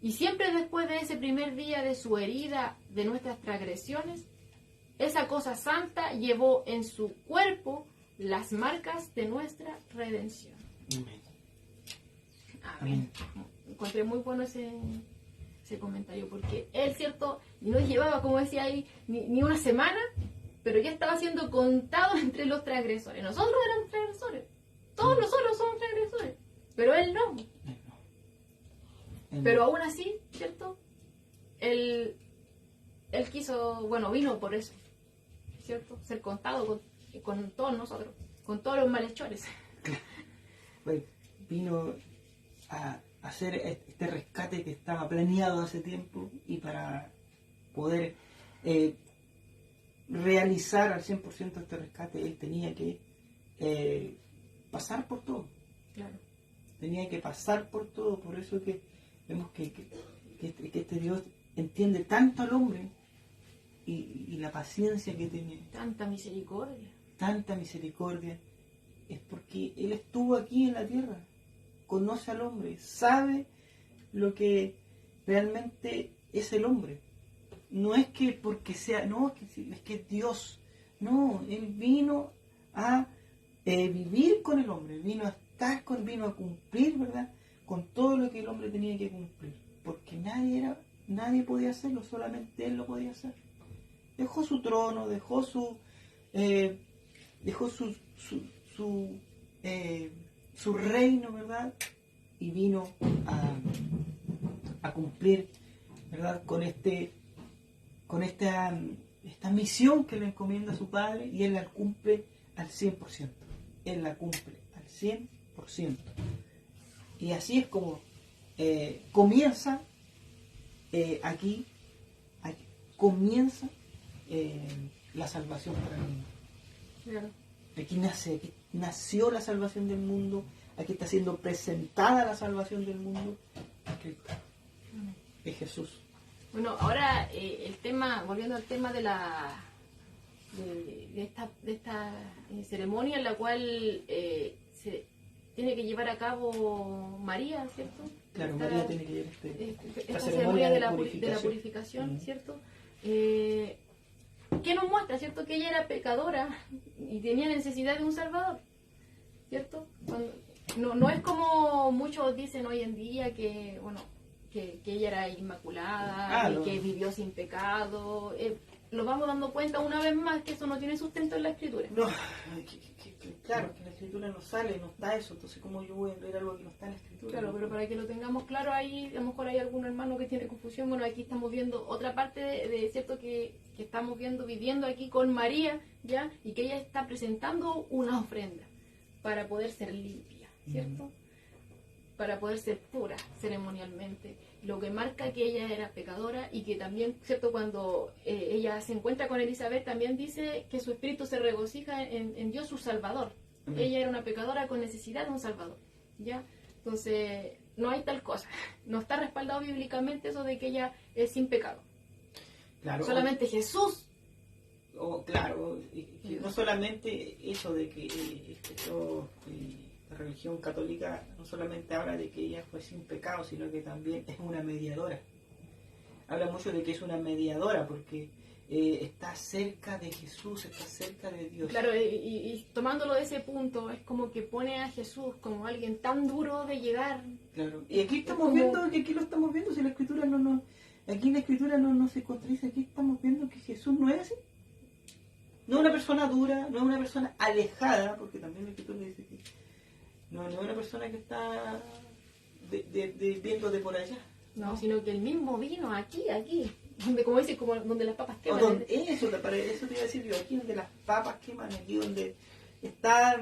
Y siempre después de ese primer día de su herida de nuestras transgresiones, esa cosa santa llevó en su cuerpo las marcas de nuestra redención. Amén. Amén. Encontré muy bueno ese comentario, porque él, ¿cierto?, no llevaba, como decía ahí, ni una semana, pero ya estaba siendo contado entre los transgresores. Nosotros éramos transgresores. Todos nosotros somos transgresores. Pero él no. Pero aún así, ¿cierto? Él quiso, bueno, vino por eso, ¿cierto? Ser contado con todos nosotros, con todos los malhechores. Pues vino a hacer este rescate que estaba planeado hace tiempo, y para poder realizar al 100% este rescate, él tenía que pasar por todo. Claro. Tenía que pasar por todo. Por eso que vemos que este Dios entiende tanto al hombre y la paciencia que tiene. Tanta misericordia. tanta misericordia, es porque Él estuvo aquí en la tierra, conoce al hombre, sabe lo que realmente es el hombre. No es que porque sea, no, es que Dios, no, Él vino a vivir con el hombre, vino a estar vino a cumplir, ¿verdad?, con todo lo que el hombre tenía que cumplir, porque nadie podía hacerlo, solamente Él lo podía hacer. Dejó su trono, dejó su reino, ¿verdad?, y vino a cumplir, ¿verdad?, con esta misión que le encomienda a su Padre, y Él la cumple al 100%. Él la cumple al 100%. Y así es como comienza aquí comienza la salvación para el mundo. Claro. Aquí nació la salvación del mundo, aquí está siendo presentada la salvación del mundo. Aquí es Jesús. Bueno, ahora el tema, volviendo al tema de esta ceremonia en la cual se tiene que llevar a cabo María, ¿cierto? Claro, María tiene que llevar esta ceremonia de la purificación, ¿cierto? ¿Qué nos muestra, cierto? Que ella era pecadora y tenía necesidad de un Salvador, ¿cierto? No es como muchos dicen hoy en día que, bueno, que ella era inmaculada y que vivió sin pecado. Nos vamos dando cuenta una vez más que eso no tiene sustento en la Escritura. No, claro, que en la Escritura no sale, no está eso, entonces ¿cómo yo voy a leer algo que no está en la Escritura? Claro, pero para que lo tengamos claro ahí, a lo mejor hay algún hermano que tiene confusión. Bueno, aquí estamos viendo otra parte de cierto que estamos viviendo aquí con María, ¿ya? Y que ella está presentando una ofrenda para poder ser limpia, ¿cierto? Para poder ser pura ceremonialmente, lo que marca que ella era pecadora y que también, ¿cierto?, cuando ella se encuentra con Elizabeth también dice que su espíritu se regocija en Dios su Salvador. Ella era una pecadora con necesidad de un Salvador, ¿ya? Entonces, no hay tal cosa, no está respaldado bíblicamente eso de que ella es sin pecado. Claro, solamente Jesús. Claro, no solamente eso de que la religión católica no solamente habla de que ella fue sin pecado, sino que también es una mediadora. Habla mucho de que es una mediadora porque está cerca de Jesús, está cerca de Dios. Claro, y tomándolo de ese punto, es como que pone a Jesús como alguien tan duro de llegar. Claro, y aquí estamos viendo, que aquí lo estamos viendo, si la Escritura aquí en la Escritura no se contradice, aquí estamos viendo que Jesús no es así. No es una persona dura, no es una persona alejada, porque también la Escritura dice que no es una persona que está viendo de por allá. No, sino que él mismo vino aquí, donde, como dice, como donde las papas queman. Eso te iba a decir yo, aquí donde las papas queman, aquí donde está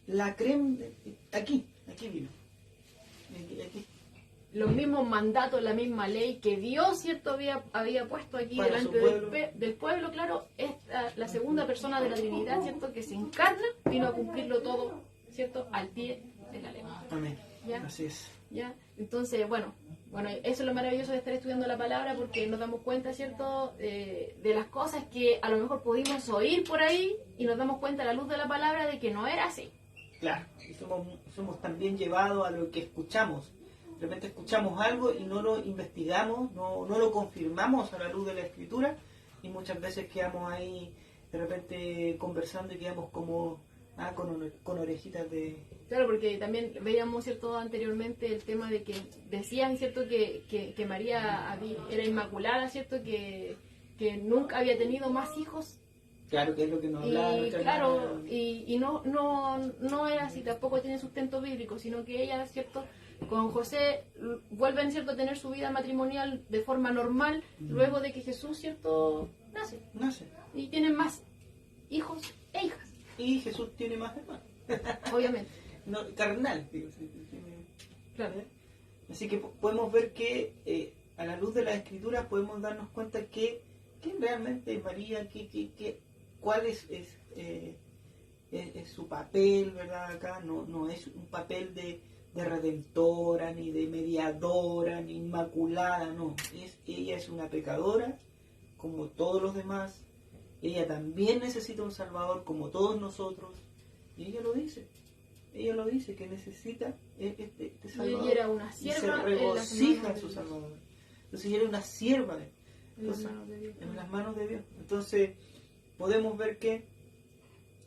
la crema, aquí vino. Aquí. Los mismos mandatos, la misma ley que Dios, ¿cierto?, había puesto aquí para delante del pueblo, claro, es la segunda persona de la Trinidad, ¿cierto?, que se encarna, vino a cumplirlo todo, ¿cierto?, al pie de la ley. Amén. ¿Ya? Así es. ¿Ya? Entonces, bueno, eso es lo maravilloso de estar estudiando la palabra, porque nos damos cuenta, ¿cierto?, de las cosas que a lo mejor pudimos oír por ahí y nos damos cuenta a la luz de la palabra de que no era así. Claro, y somos también llevados a lo que escuchamos. De repente escuchamos algo y no lo investigamos, no lo confirmamos a la luz de la Escritura, y muchas veces quedamos ahí de repente conversando y quedamos como con orejitas de... Claro, porque también veíamos, ¿cierto?, anteriormente el tema de que decían, ¿cierto?, que María era inmaculada, ¿cierto?, que nunca había tenido más hijos. Claro, que es lo que nos hablaba. Y claro, y no era así, tampoco tiene sustento bíblico, sino que ella, ¿cierto?, con José vuelven, ¿cierto?, a tener su vida matrimonial de forma normal, luego de que Jesús, ¿cierto?, nace. Y tienen más hijos e hijas. Y Jesús tiene más hermanos. Obviamente. No, carnal, digo. Claro. Así que podemos ver que a la luz de las Escrituras podemos darnos cuenta que realmente María, cuál es su papel, ¿verdad? Acá no es un papel de redentora, ni de mediadora, ni inmaculada, no. Ella es una pecadora, como todos los demás, ella también necesita un Salvador como todos nosotros, y ella lo dice, que necesita este Salvador, y ella era una y sierva se regocija en su Salvador. Entonces ella era una sierva en las manos de Dios. En las manos de Dios. Entonces podemos ver que,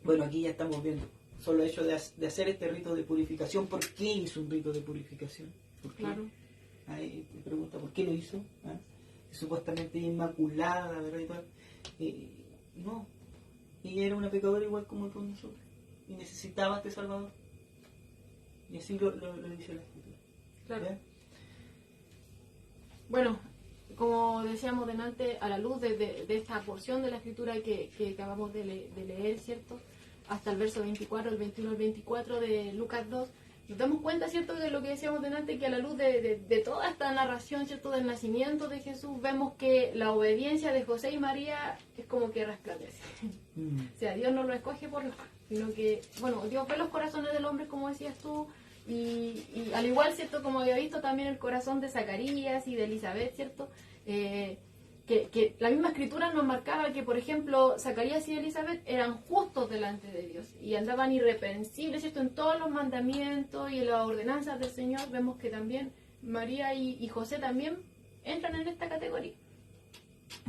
bueno, aquí ya estamos viendo solo el hecho de hacer este rito de purificación. ¿Por qué hizo un rito de purificación? ¿Por qué? Claro. Ahí te pregunta, ¿por qué lo hizo? ¿Ah? Supuestamente inmaculada, ¿verdad? Y tal. No, ella era una pecadora igual como todos nosotros y necesitaba este Salvador. Y así lo dice la Escritura. Claro. ¿Ya? Bueno, como decíamos delante, a la luz de esta porción de la Escritura que acabamos de leer, ¿cierto? Hasta el verso 24, el 21 al 24 de Lucas 2, nos damos cuenta, ¿cierto?, de lo que decíamos delante, que a la luz de toda esta narración, ¿cierto?, del nacimiento de Jesús, vemos que la obediencia de José y María es como que resplandece. O sea, Dios no lo escoge por nada, sino que, bueno, Dios ve los corazones del hombre, como decías tú, y al igual, ¿cierto?, como había visto también el corazón de Zacarías y de Elizabeth, ¿cierto?, que la misma Escritura nos marcaba que, por ejemplo, Zacarías y Elizabeth eran justos delante de Dios y andaban irreprensibles, ¿cierto?, en todos los mandamientos y en las ordenanzas del Señor. Vemos que también María y José también entran en esta categoría,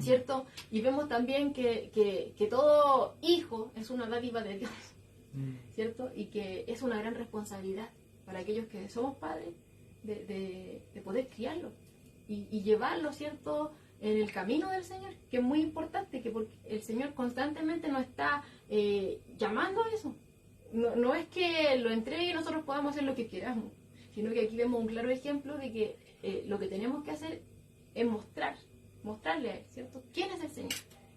¿cierto? Y vemos también que todo hijo es una dádiva de Dios, ¿cierto? Y que es una gran responsabilidad para aquellos que somos padres de poder criarlo y llevarlo, ¿cierto?, en el camino del Señor, que es muy importante, que porque el Señor constantemente nos está llamando a eso. No es que lo entregue y nosotros podamos hacer lo que queramos, sino que aquí vemos un claro ejemplo de que lo que tenemos que hacer es mostrarle a Él, ¿cierto?, quién es el Señor,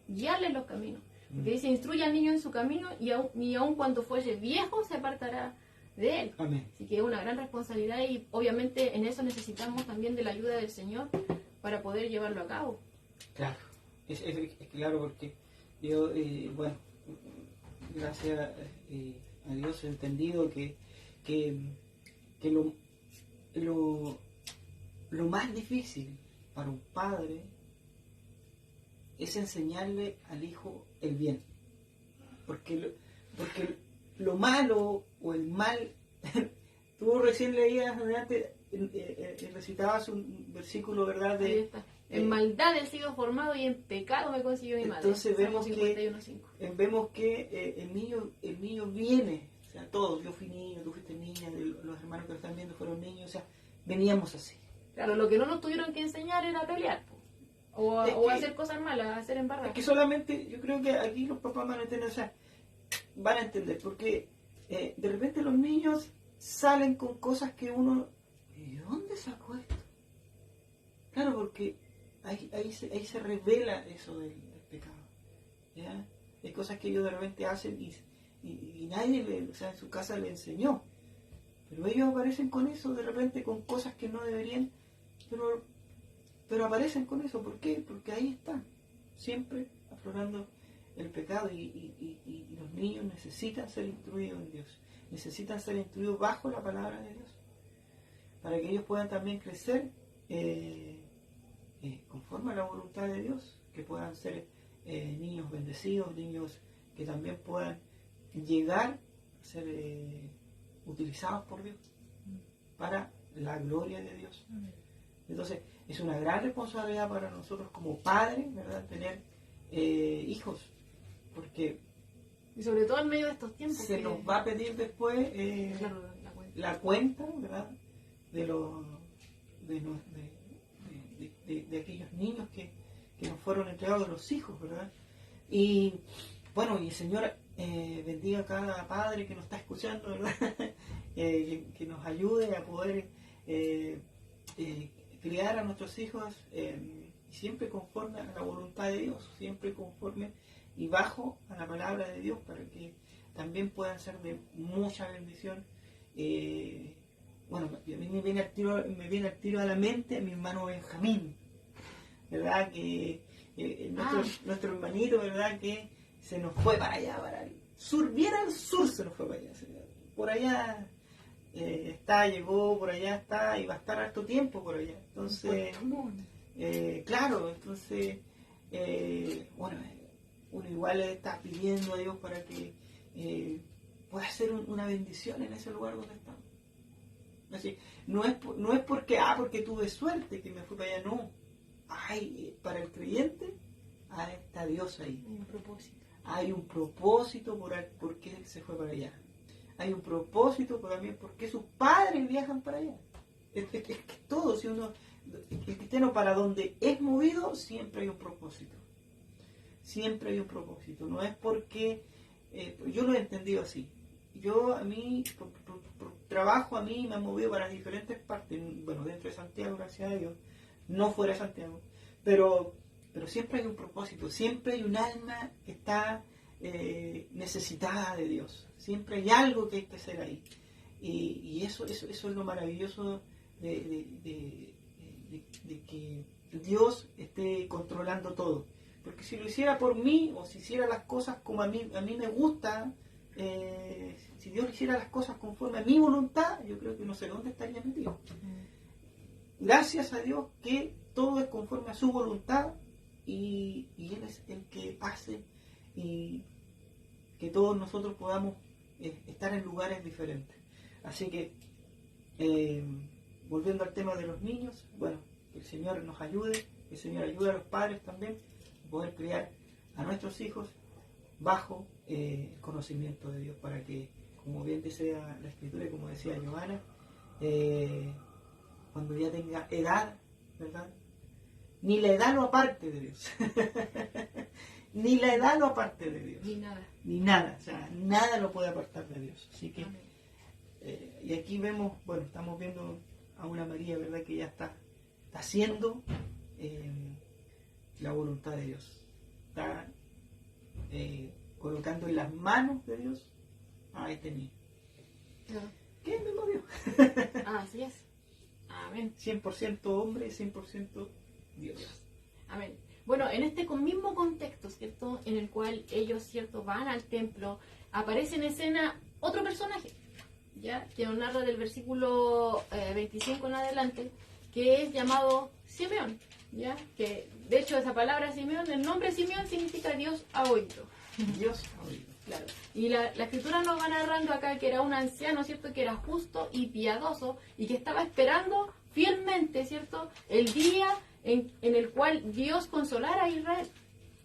guiarle en los caminos. Porque dice, instruye al niño en su camino y aun cuando fuese viejo se apartará de Él. Amén. Así que es una gran responsabilidad y obviamente en eso necesitamos también de la ayuda del Señor para poder llevarlo a cabo. Claro, es claro, porque yo, bueno, gracias a Dios he entendido que lo más difícil para un padre es enseñarle al hijo el bien. Porque lo malo o el mal, tú recién leías antes, recitabas un versículo, ¿verdad? Ahí está. En maldad he sido formado y en pecado me consiguió mi madre. Entonces vemos que el niño viene, o sea, todos, yo fui niño, tú fuiste niña, los hermanos que lo están viendo fueron niños, o sea, veníamos así. Claro, lo que no nos tuvieron que enseñar era pelear, o hacer cosas malas, hacer embarrar. Es que solamente, yo creo que aquí los papás van a entender, o sea, van a entender, porque de repente los niños salen con cosas que uno, ¿de dónde sacó esto? Claro, porque ahí se revela eso del pecado, ¿ya? Hay cosas que ellos de repente hacen y nadie o sea, en su casa le enseñó, pero ellos aparecen con eso, de repente con cosas que no deberían, pero aparecen con eso. ¿Por qué? Porque ahí están, siempre aflorando el pecado y los niños necesitan ser instruidos en Dios, necesitan ser instruidos bajo la palabra de Dios, para que ellos puedan también crecer conforme a la voluntad de Dios, que puedan ser niños bendecidos, niños que también puedan llegar a ser utilizados por Dios para la gloria de Dios. Entonces es una gran responsabilidad para nosotros como padres, ¿verdad?, tener hijos, porque y sobre todo en medio de estos tiempos se nos va a pedir después claro, la cuenta, ¿verdad?, de aquellos niños que nos fueron entregados, de los hijos, ¿verdad? Y bueno, y el Señor bendiga a cada padre que nos está escuchando, ¿verdad? Que nos ayude a poder criar a nuestros hijos siempre conforme a la voluntad de Dios, siempre conforme y bajo a la palabra de Dios, para que también puedan ser de mucha bendición. Bueno, a mí me viene al tiro a la mente a mi hermano Benjamín, ¿verdad? Que nuestro hermanito, ¿verdad?, que se nos fue para allá, para el sur, bien al sur se nos fue para allá. Por allá llegó, por allá está, y va a estar harto tiempo por allá. Entonces, claro, entonces, bueno, uno igual le está pidiendo a Dios para que pueda ser una bendición en ese lugar donde estamos. Así, no es porque tuve suerte que me fui para allá, no. Para el creyente, está Dios ahí. Hay un propósito. Hay un propósito por qué él se fue para allá. Hay un propósito también por qué sus padres viajan para allá. Es que todo, si uno, el cristiano para donde es movido, siempre hay un propósito. Siempre hay un propósito. No es porque, yo lo he entendido así. A mí, por trabajo, a mí me han movido para diferentes partes, bueno, dentro de Santiago, gracias a Dios, no fuera de Santiago, pero siempre hay un propósito, siempre hay un alma que está necesitada de Dios, siempre hay algo que hay que hacer ahí, y eso es lo maravilloso de que Dios esté controlando todo, porque si lo hiciera por mí, o si hiciera las cosas como a mí me gusta, si Dios hiciera las cosas conforme a mi voluntad, yo creo que no sé dónde estaría metido. Gracias a Dios que todo es conforme a su voluntad y Él es el que hace y que todos nosotros podamos estar en lugares diferentes. Así que, volviendo al tema de los niños, bueno, que el Señor nos ayude, que el Señor ayude a los padres también a poder criar a nuestros hijos bajo el conocimiento de Dios, para que, como bien decía la Escritura y como decía Giovanna, cuando ya tenga edad, ¿verdad? Ni la edad lo aparte de Dios. Ni la edad lo aparte de Dios. Ni nada. O sea, nada lo puede apartar de Dios. Así que, y aquí vemos, bueno, estamos viendo a una María, ¿verdad? Que ya está haciendo la voluntad de Dios. Está colocando en las manos de Dios a este niño. ¿Qué es el mismo Dios? Así es. Amén. 100% hombre, 100% Dios. Amén. Bueno, en este mismo contexto, ¿cierto? En el cual ellos, ¿cierto? Van al templo, aparece en escena otro personaje, ¿ya? Que nos narra del versículo 25 en adelante, que es llamado Simeón, ¿ya? Que, de hecho, esa palabra Simeón, el nombre Simeón significa Dios ha oído. Dios ha oído. Claro. Y la escritura nos va narrando acá que era un anciano, ¿cierto? Que era justo y piadoso y que estaba esperando fielmente, ¿cierto? El día en el cual Dios consolara a Israel,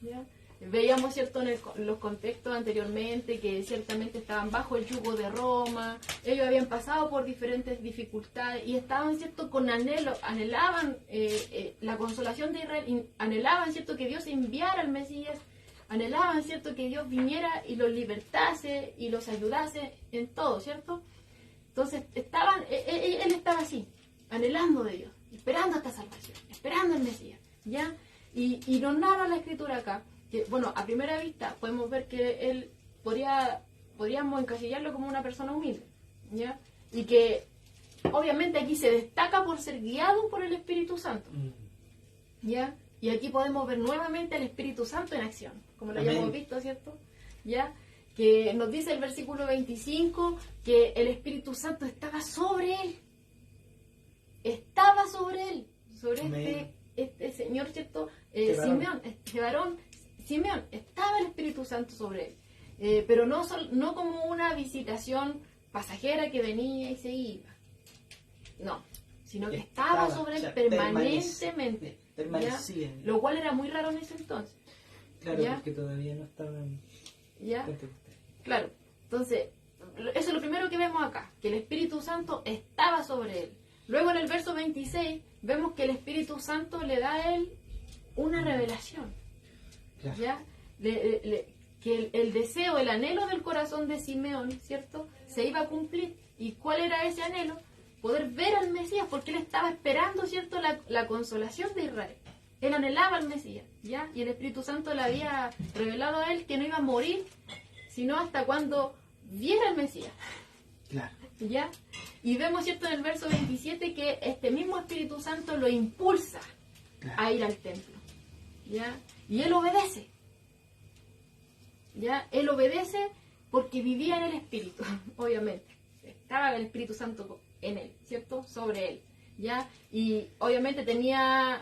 ¿ya? Veíamos, ¿cierto? En los contextos anteriormente que ciertamente estaban bajo el yugo de Roma, ellos habían pasado por diferentes dificultades y estaban, ¿cierto? Con anhelo, anhelaban la consolación de Israel, anhelaban, ¿cierto? Que Dios enviara al Mesías, anhelaban, ¿cierto? Que Dios viniera y los libertase y los ayudase en todo, ¿cierto? Entonces, él estaba así, anhelando de Dios, esperando esta salvación, esperando el Mesías, ¿ya? Y nos narra la escritura acá, que, bueno, a primera vista podemos ver que él podríamos encasillarlo como una persona humilde, ¿ya? Y que, obviamente, aquí se destaca por ser guiado por el Espíritu Santo, ¿ya? Y aquí podemos ver nuevamente al Espíritu Santo en acción, como lo hayamos visto, ¿cierto? ¿Ya? Que nos dice el versículo 25 que el Espíritu Santo estaba sobre él. Estaba sobre él, sobre este señor, ¿cierto? Simeón, este varón, Simeón, estaba el Espíritu Santo sobre él. Pero no como una visitación pasajera que venía y se iba. No, sino que estaba sobre él, o sea, permanentemente. Permanecía. Lo cual era muy raro en ese entonces. Claro, ¿ya? Porque todavía no estaban. ¿Ya? Claro. Entonces, eso es lo primero que vemos acá, que el Espíritu Santo estaba sobre él. Luego en el verso 26 vemos que el Espíritu Santo le da a él una revelación. Claro. ¿Ya? Que el deseo, el anhelo del corazón de Simeón, ¿cierto? Se iba a cumplir. ¿Y cuál era ese anhelo? Poder ver al Mesías, porque él estaba esperando, ¿cierto?, la consolación de Israel. Él anhelaba al Mesías, ¿ya? Y el Espíritu Santo le había revelado a él que no iba a morir, sino hasta cuando viera al Mesías. Claro. ¿Ya? Y vemos, ¿cierto?, en el verso 27 que este mismo Espíritu Santo lo impulsa a ir al templo, ¿ya? Y él obedece, ¿ya? Él obedece porque vivía en el Espíritu, obviamente. Estaba el Espíritu Santo en él, ¿cierto? Sobre él, ¿ya? Y obviamente tenía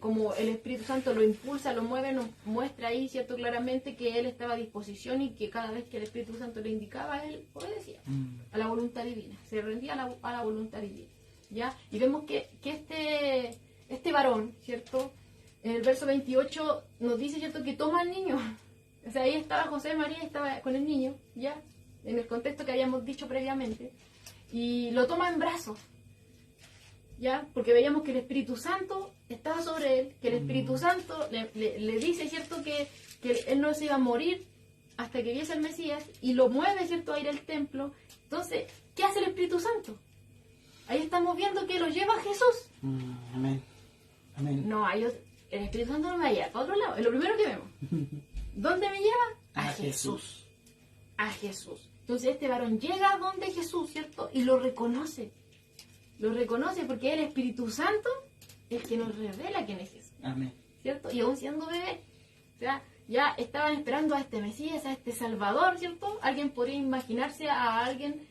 como el Espíritu Santo lo impulsa, lo mueve, nos muestra ahí, ¿cierto? Claramente que él estaba a disposición y que cada vez que el Espíritu Santo le indicaba, él obedecía a la voluntad divina, se rendía a la voluntad divina, ¿ya? Y vemos que este varón, ¿cierto? En el verso 28 nos dice, ¿cierto?, que toma al niño. O sea, ahí estaba José, María, estaba con el niño, ¿ya? En el contexto que habíamos dicho previamente. Y lo toma en brazos, ¿ya? Porque veíamos que el Espíritu Santo estaba sobre él, que el Espíritu Santo le dice, ¿cierto?, que él no se iba a morir hasta que viese al Mesías, y lo mueve, ¿cierto?, a ir al templo. Entonces, ¿qué hace el Espíritu Santo? Ahí estamos viendo que lo lleva a Jesús. Amén. Amén. No, el Espíritu Santo no me va a llevar para otro lado, es lo primero que vemos. ¿Dónde me lleva? A Jesús. A Jesús. Entonces este varón llega donde Jesús, ¿cierto? Y lo reconoce. Lo reconoce porque es el Espíritu Santo el que nos revela quién es Jesús. Amén. ¿Cierto? Y aún siendo bebé. O sea, ya estaban esperando a este Mesías, a este Salvador, ¿cierto? Alguien podría imaginarse a alguien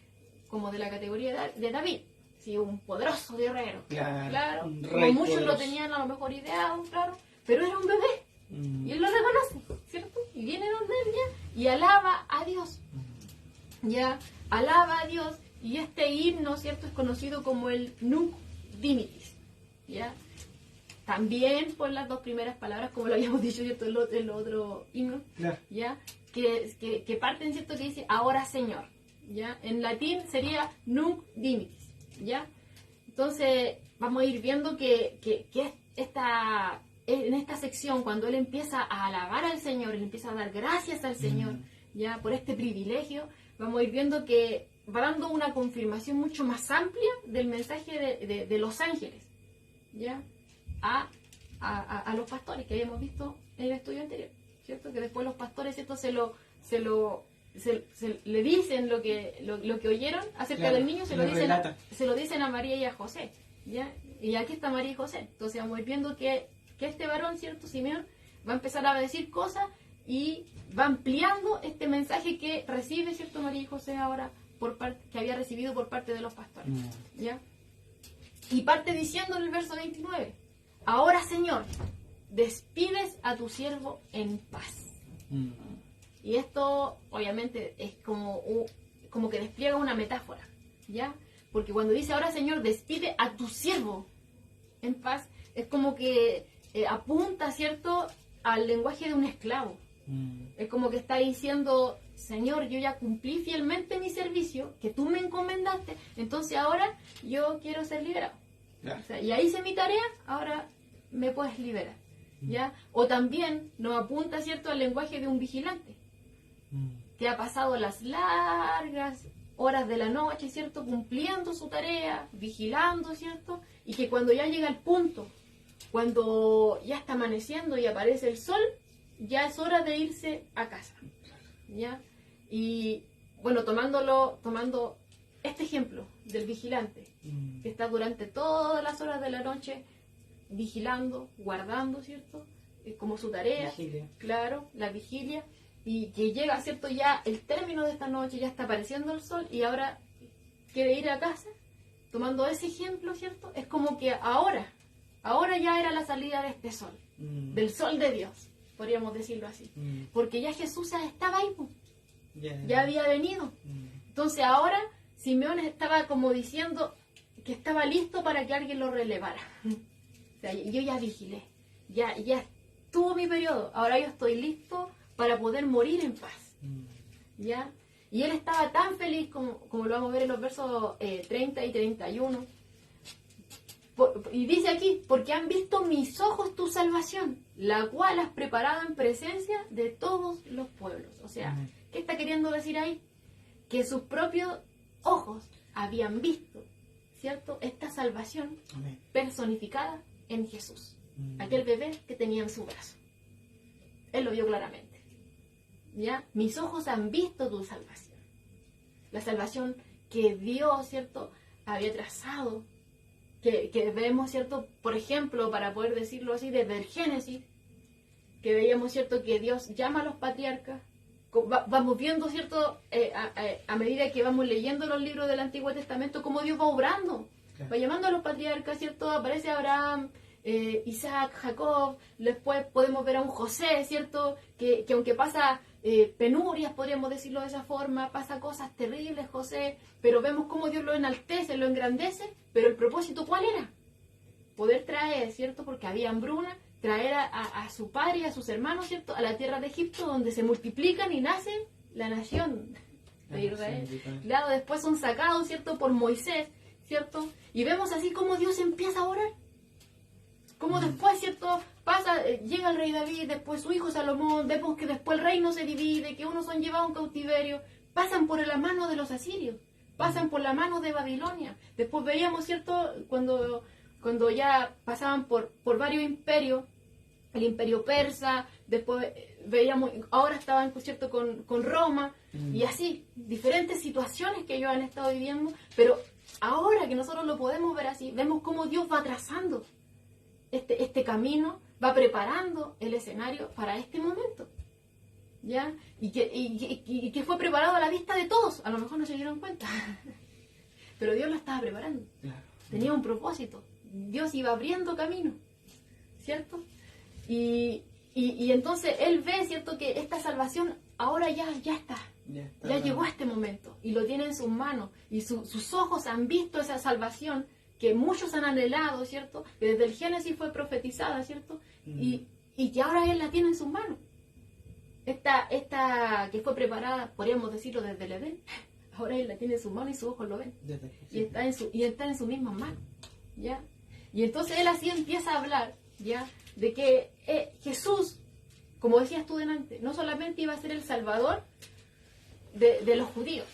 como de la categoría de David. Sí, un poderoso guerrero. Claro. Un Como rey muchos poderoso. lo tenían a lo mejor ideado, claro. Pero era un bebé. Y él lo reconoce, ¿cierto? Y viene donde él ya y alaba a Dios. Ya, alaba a Dios. Y este himno, ¿cierto?, es conocido como el Nunc Dimittis. ¿Ya? También por las dos primeras palabras, como lo habíamos dicho, ¿cierto?, el otro himno. Claro. ¿Ya? Que parten, ¿cierto?, que dice ahora Señor. ¿Ya? En latín sería Nunc Dimittis. ¿Ya? Entonces vamos a ir viendo que en esta sección, cuando él empieza a alabar al Señor, él empieza a dar gracias al Señor, ya por este privilegio, vamos a ir viendo que va dando una confirmación mucho más amplia del mensaje de los ángeles, ya, a los pastores que habíamos visto en el estudio anterior, ¿cierto? Que después los pastores, ¿cierto?, le dicen lo que oyeron acerca del niño, se lo dicen a María y a José, ¿ya? Y aquí está María y José. Entonces vamos a ir viendo que este varón, ¿cierto?, Simeón, va a empezar a decir cosas y va ampliando este mensaje que recibe, ¿cierto?, María y José ahora, que había recibido por parte de los pastores, ¿ya? Y parte diciendo en el verso 29, ahora, Señor, despides a tu siervo en paz. Y esto, obviamente, es como que despliega una metáfora, ¿ya? Porque cuando dice, ahora, Señor, despide a tu siervo en paz, es como que apunta, ¿cierto?, al lenguaje de un esclavo. Es como que está diciendo, Señor, yo ya cumplí fielmente mi servicio, que tú me encomendaste, entonces ahora yo quiero ser liberado. Claro. O sea, ya hice mi tarea, ahora me puedes liberar, ¿ya? O también nos apunta, ¿cierto?, al lenguaje de un vigilante, que ha pasado las largas horas de la noche, ¿cierto?, cumpliendo su tarea, vigilando, ¿cierto?, y que cuando ya llega el punto, cuando ya está amaneciendo y aparece el sol, ya es hora de irse a casa, ¿ya? Y bueno, tomando este ejemplo del vigilante, que está durante todas las horas de la noche vigilando, guardando, ¿cierto?, como su tarea, Vigilia. Claro, la vigilia, y que llega, ¿cierto?, ya el término de esta noche, ya está apareciendo el sol y ahora quiere ir a casa, tomando ese ejemplo, ¿cierto? Es como que ahora ya era la salida de este sol, del sol de Dios, podríamos decirlo así, porque ya Jesús estaba ahí, ya había venido. Entonces ahora Simeón estaba como diciendo que estaba listo para que alguien lo relevara. O sea, yo ya vigilé, ya estuvo mi periodo, ahora yo estoy listo para poder morir en paz, ¿ya? Y él estaba tan feliz, como lo vamos a ver en los versos 30 y 31, y dice aquí, porque han visto mis ojos tu salvación, la cual has preparado en presencia de todos los pueblos. O sea, ¿qué está queriendo decir ahí? Que sus propios ojos habían visto, ¿cierto?, esta salvación personificada en Jesús, aquel bebé que tenía en su brazo. Él lo vio claramente, ¿ya? Mis ojos han visto tu salvación, la salvación que Dios, ¿cierto?, había trazado, que vemos, ¿cierto?, por ejemplo, para poder decirlo así, desde el Génesis, que veíamos, ¿cierto?, que Dios llama a los patriarcas. Vamos viendo, ¿cierto?, a medida que vamos leyendo los libros del Antiguo Testamento, cómo Dios va obrando, va llamando a los patriarcas, ¿cierto? Aparece Abraham, Isaac, Jacob, después podemos ver a un José, ¿cierto? Que aunque pasa penurias, podríamos decirlo de esa forma, pasa cosas terribles, José, pero vemos cómo Dios lo enaltece, lo engrandece, pero el propósito, ¿cuál era? Poder traer, ¿cierto? Porque había hambruna, traer a su padre y a sus hermanos, ¿cierto? A la tierra de Egipto, donde se multiplican y nace la nación de Israel. Claro, después son sacados, ¿cierto? Por Moisés, ¿cierto? Y vemos así como Dios empieza a orar. Como después, ¿cierto? Pasa, llega el rey David, después su hijo Salomón, vemos que después el reino se divide, que unos son llevados en cautiverio, pasan por la mano de los asirios, pasan por la mano de Babilonia. Después veíamos, ¿cierto? Cuando ya pasaban por varios imperios, el imperio persa, después veíamos, ahora estaban, ¿cierto? con Roma, y así, diferentes situaciones que ellos han estado viviendo, pero ahora que nosotros lo podemos ver así, vemos cómo Dios va trazando este camino, va preparando el escenario para este momento, ¿ya? Y que fue preparado a la vista de todos, a lo mejor no se dieron cuenta, pero Dios lo estaba preparando, Claro. tenía un propósito, Dios iba abriendo camino, ¿cierto? Y entonces Él ve, ¿cierto? Que esta salvación ahora ya está. Ya llegó a este momento y lo tiene en sus manos y sus ojos han visto esa salvación que muchos han anhelado, ¿cierto? Que desde el Génesis fue profetizada, ¿cierto? Y que ahora Él la tiene en sus manos. Esta que fue preparada, podríamos decirlo desde el Edén, ahora Él la tiene en sus manos y sus ojos lo ven. Y está en sus mismas manos, ¿ya? Y entonces Él así empieza a hablar, ¿ya? De que Jesús, como decías tú delante, no solamente iba a ser el Salvador de los judíos,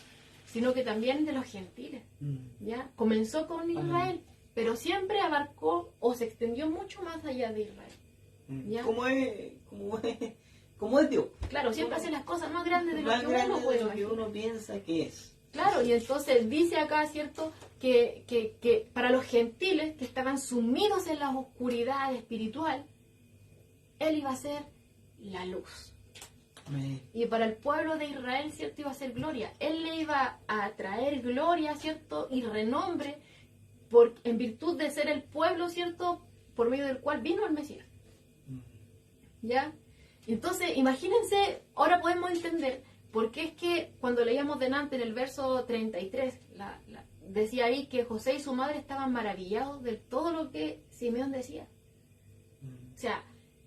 sino que también de los gentiles, ¿ya? Comenzó con Israel, pero siempre abarcó o se extendió mucho más allá de Israel, ¿ya? ¿Cómo es Dios? Claro, siempre hace las cosas más grandes de lo Más que grande uno puede de lo que imaginar. uno piensa que es. Claro, y entonces dice acá, ¿cierto? Que para los gentiles que estaban sumidos en la oscuridad espiritual, Él iba a ser la luz. Amén. Y para el pueblo de Israel, ¿cierto? Iba a ser gloria. Él le iba a traer gloria, ¿cierto? Y renombre en virtud de ser el pueblo, ¿cierto? Por medio del cual vino el Mesías. ¿Ya? Entonces, imagínense, ahora podemos entender por qué es que cuando leíamos delante en el verso 33, decía ahí que José y su madre estaban maravillados de todo lo que Simeón decía. O sea,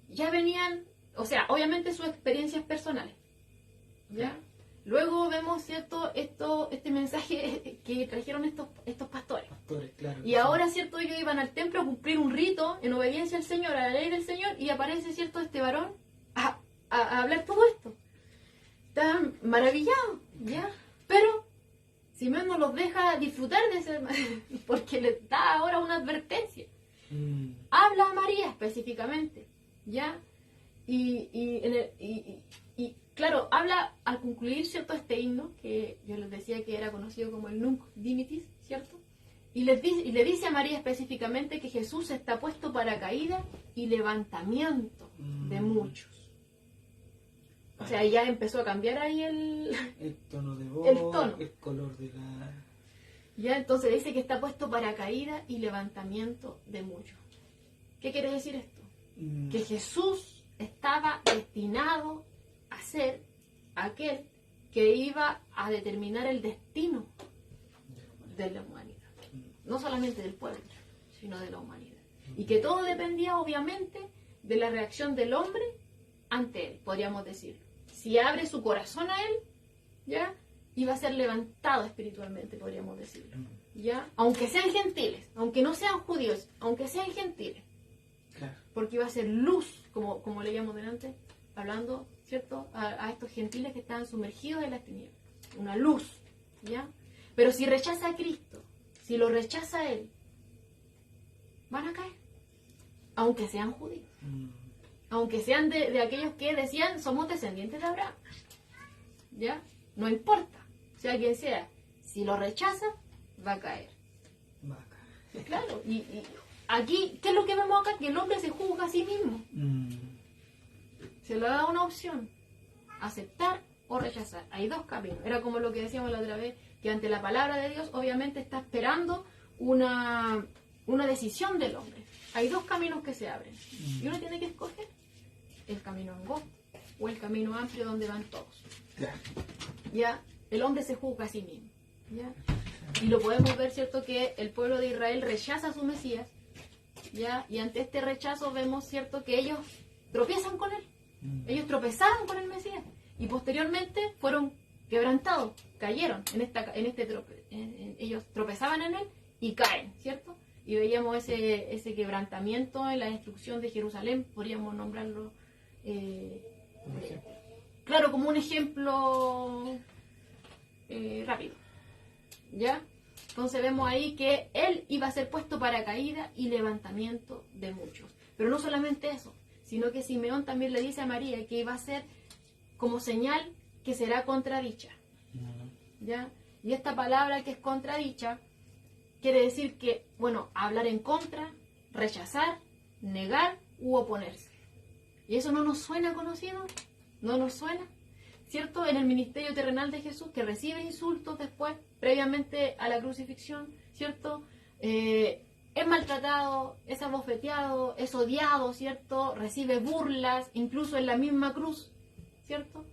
ya venían, o sea, obviamente sus experiencias personales, ¿ya? Luego vemos, ¿cierto? Este mensaje que trajeron estos pastores. Claro, Y ahora, ¿cierto? Ellos iban al templo a cumplir un rito en obediencia al Señor, a la ley del Señor, y aparece, ¿cierto? Este varón a hablar todo esto. Estaban maravillados, ¿ya? Pero Simeón no los deja disfrutar de ese, porque les da ahora una advertencia. Habla a María específicamente, ¿ya? Y claro, habla al concluir, ¿cierto? Este himno, que yo les decía que era conocido como el Nunc Dimittis, ¿cierto? Y le dice a María específicamente que Jesús está puesto para caída y levantamiento de muchos. O sea, ya empezó a cambiar ahí el tono de voz, el tono. el color de la... Ya, entonces dice que está puesto para caída y levantamiento de muchos. ¿Qué quiere decir esto? Que Jesús estaba destinado a ser aquel que iba a determinar el destino de la humanidad. No solamente del pueblo, sino de la humanidad. Y que todo dependía, obviamente, de la reacción del hombre ante él, podríamos decirlo. Si abre su corazón a él, ¿ya? Iba a ser levantado espiritualmente, podríamos decirlo, ¿ya? Aunque sean gentiles, aunque no sean judíos, aunque sean gentiles. Claro. Porque iba a ser luz, como leíamos delante, hablando, ¿cierto? A estos gentiles que estaban sumergidos en las tinieblas. Una luz, ¿ya? Pero si rechaza a Cristo, si lo rechaza a Él, van a caer. Aunque sean judíos. Aunque sean de aquellos que decían, somos descendientes de Abraham. ¿Ya? No importa, sea quien sea. Si lo rechaza, va a caer. Claro, y aquí, ¿qué es lo que vemos acá? Que el hombre se juzga a sí mismo. Se le da una opción, aceptar o rechazar. Hay dos caminos. Era como lo que decíamos la otra vez, que ante la palabra de Dios obviamente está esperando una decisión del hombre. hay dos caminos que se abren. Y uno tiene que escoger el camino angosto o el camino amplio donde van todos. Claro. ¿Ya? El hombre se juzga a sí mismo. ¿Ya? Y lo podemos ver, ¿cierto?, que el pueblo de Israel rechaza a su Mesías. ¿Ya? Y ante este rechazo vemos, ¿cierto?, que ellos tropiezan con él. Ellos tropezaron con el Mesías. Y posteriormente fueron quebrantados, cayeron ellos tropezaban en él y caen, ¿cierto? Y veíamos ese quebrantamiento en la destrucción de Jerusalén, podríamos nombrarlo, claro, como un ejemplo rápido, ¿ya? Entonces vemos ahí que él iba a ser puesto para caída y levantamiento de muchos. Pero no solamente eso, sino que Simeón también le dice a María que iba a ser como señal que será contradicha, ¿ya? Y esta palabra que es contradicha quiere decir que, bueno, hablar en contra, rechazar, negar u oponerse. ¿Y eso no nos suena conocido? ¿No nos suena? ¿Cierto? En el ministerio terrenal de Jesús, que recibe insultos después, previamente a la crucifixión, ¿cierto? Es maltratado, es abofeteado, es odiado, ¿cierto? Recibe burlas, incluso en la misma cruz, ¿cierto?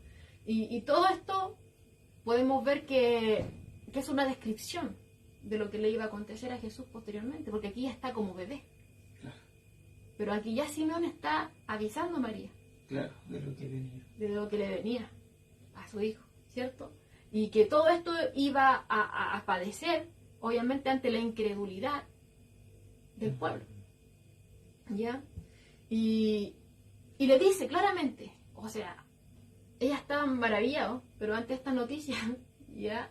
Y todo esto podemos ver que es una descripción de lo que le iba a acontecer a Jesús posteriormente, porque aquí ya está como bebé. Claro. Pero aquí ya Simeón está avisando a María. Claro, de lo que venía. De lo que le venía a su hijo, ¿cierto? Y que todo esto iba a padecer, obviamente, ante la incredulidad del pueblo. ¿Ya? Y le dice claramente, o sea, ellas estaban maravillados, pero ante esta noticia, ya,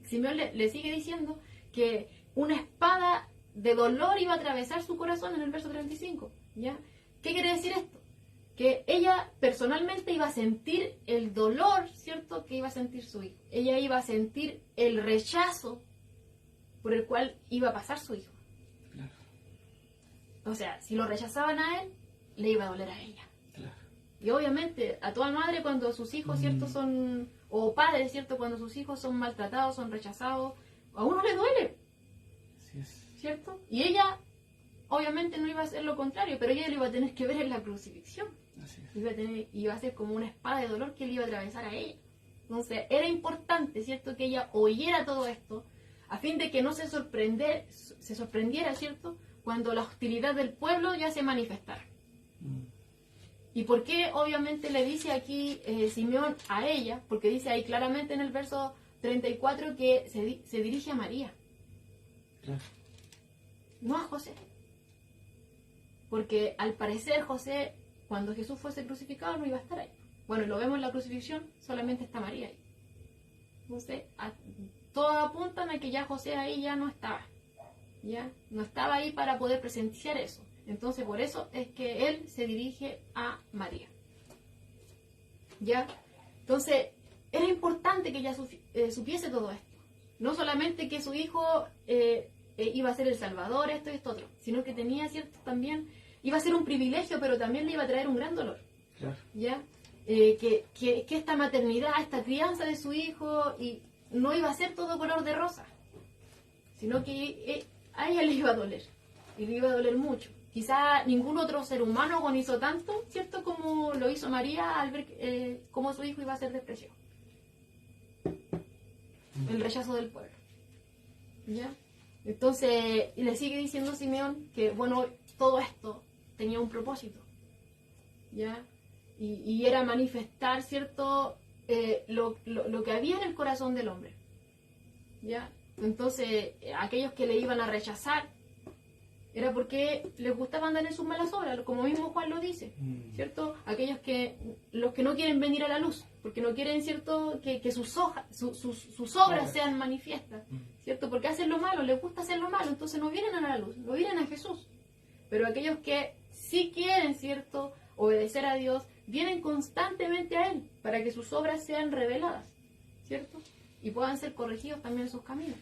Simeón le sigue diciendo que una espada de dolor iba a atravesar su corazón en el verso 35, ¿ya? ¿Qué quiere decir esto? Que ella personalmente iba a sentir el dolor, ¿cierto?, que iba a sentir su hijo. Ella iba a sentir el rechazo por el cual iba a pasar su hijo. Claro. O sea, si lo rechazaban a él, le iba a doler a ella. Claro. Y obviamente a toda madre cuando sus hijos, ¿cierto?, son, o padres, ¿cierto?, cuando sus hijos son maltratados, son rechazados, a uno le duele, Así es. ¿cierto? Y ella obviamente no iba a hacer lo contrario, pero ella lo iba a tener que ver en la crucifixión. Así es. Iba a ser como una espada de dolor que le iba a atravesar a ella. Entonces era importante, ¿cierto?, que ella oyera todo esto, a fin de que no se sorprendiera, ¿cierto?, cuando la hostilidad del pueblo ya se manifestara. ¿Y por qué obviamente le dice aquí Simeón a ella? Porque dice ahí claramente en el verso 34 que se dirige a María, Claro. no a José. Porque al parecer José, cuando Jesús fuese crucificado, no iba a estar ahí. Bueno, lo vemos en la crucifixión, solamente está María ahí. Entonces, todos apuntan a que ya José ahí ya no estaba. Ya no estaba ahí para poder presenciar eso. Entonces, por eso es que él se dirige a María. ¿Ya? Entonces, era importante que ella supiese todo esto. No solamente que su hijo iba a ser el Salvador, esto y esto otro, sino que tenía, ¿cierto?, también iba a ser un privilegio, pero también le iba a traer un gran dolor. Claro. ¿Ya? Que esta maternidad, esta crianza de su hijo, y no iba a ser todo color de rosa, sino que a ella le iba a doler, y le iba a doler mucho. Quizá ningún otro ser humano agonizó tanto, ¿cierto?, como lo hizo María al ver cómo su hijo iba a ser despreciado. El rechazo del pueblo. ¿Ya? Entonces, le sigue diciendo Simeón que, bueno, todo esto tenía un propósito. ¿Ya? Y era manifestar, ¿cierto?, lo que había en el corazón del hombre. ¿Ya? Entonces, aquellos que le iban a rechazar, era porque les gustaba andar en sus malas obras, como mismo Juan lo dice, ¿cierto? Los que no quieren venir a la luz, porque no quieren, ¿cierto?, que sus obras sean manifiestas, ¿cierto? Porque hacen lo malo, les gusta hacer lo malo, entonces no vienen a la luz, no vienen a Jesús. Pero aquellos que sí quieren, ¿cierto?, obedecer a Dios, vienen constantemente a Él, para que sus obras sean reveladas, ¿cierto? Y puedan ser corregidos también en sus caminos.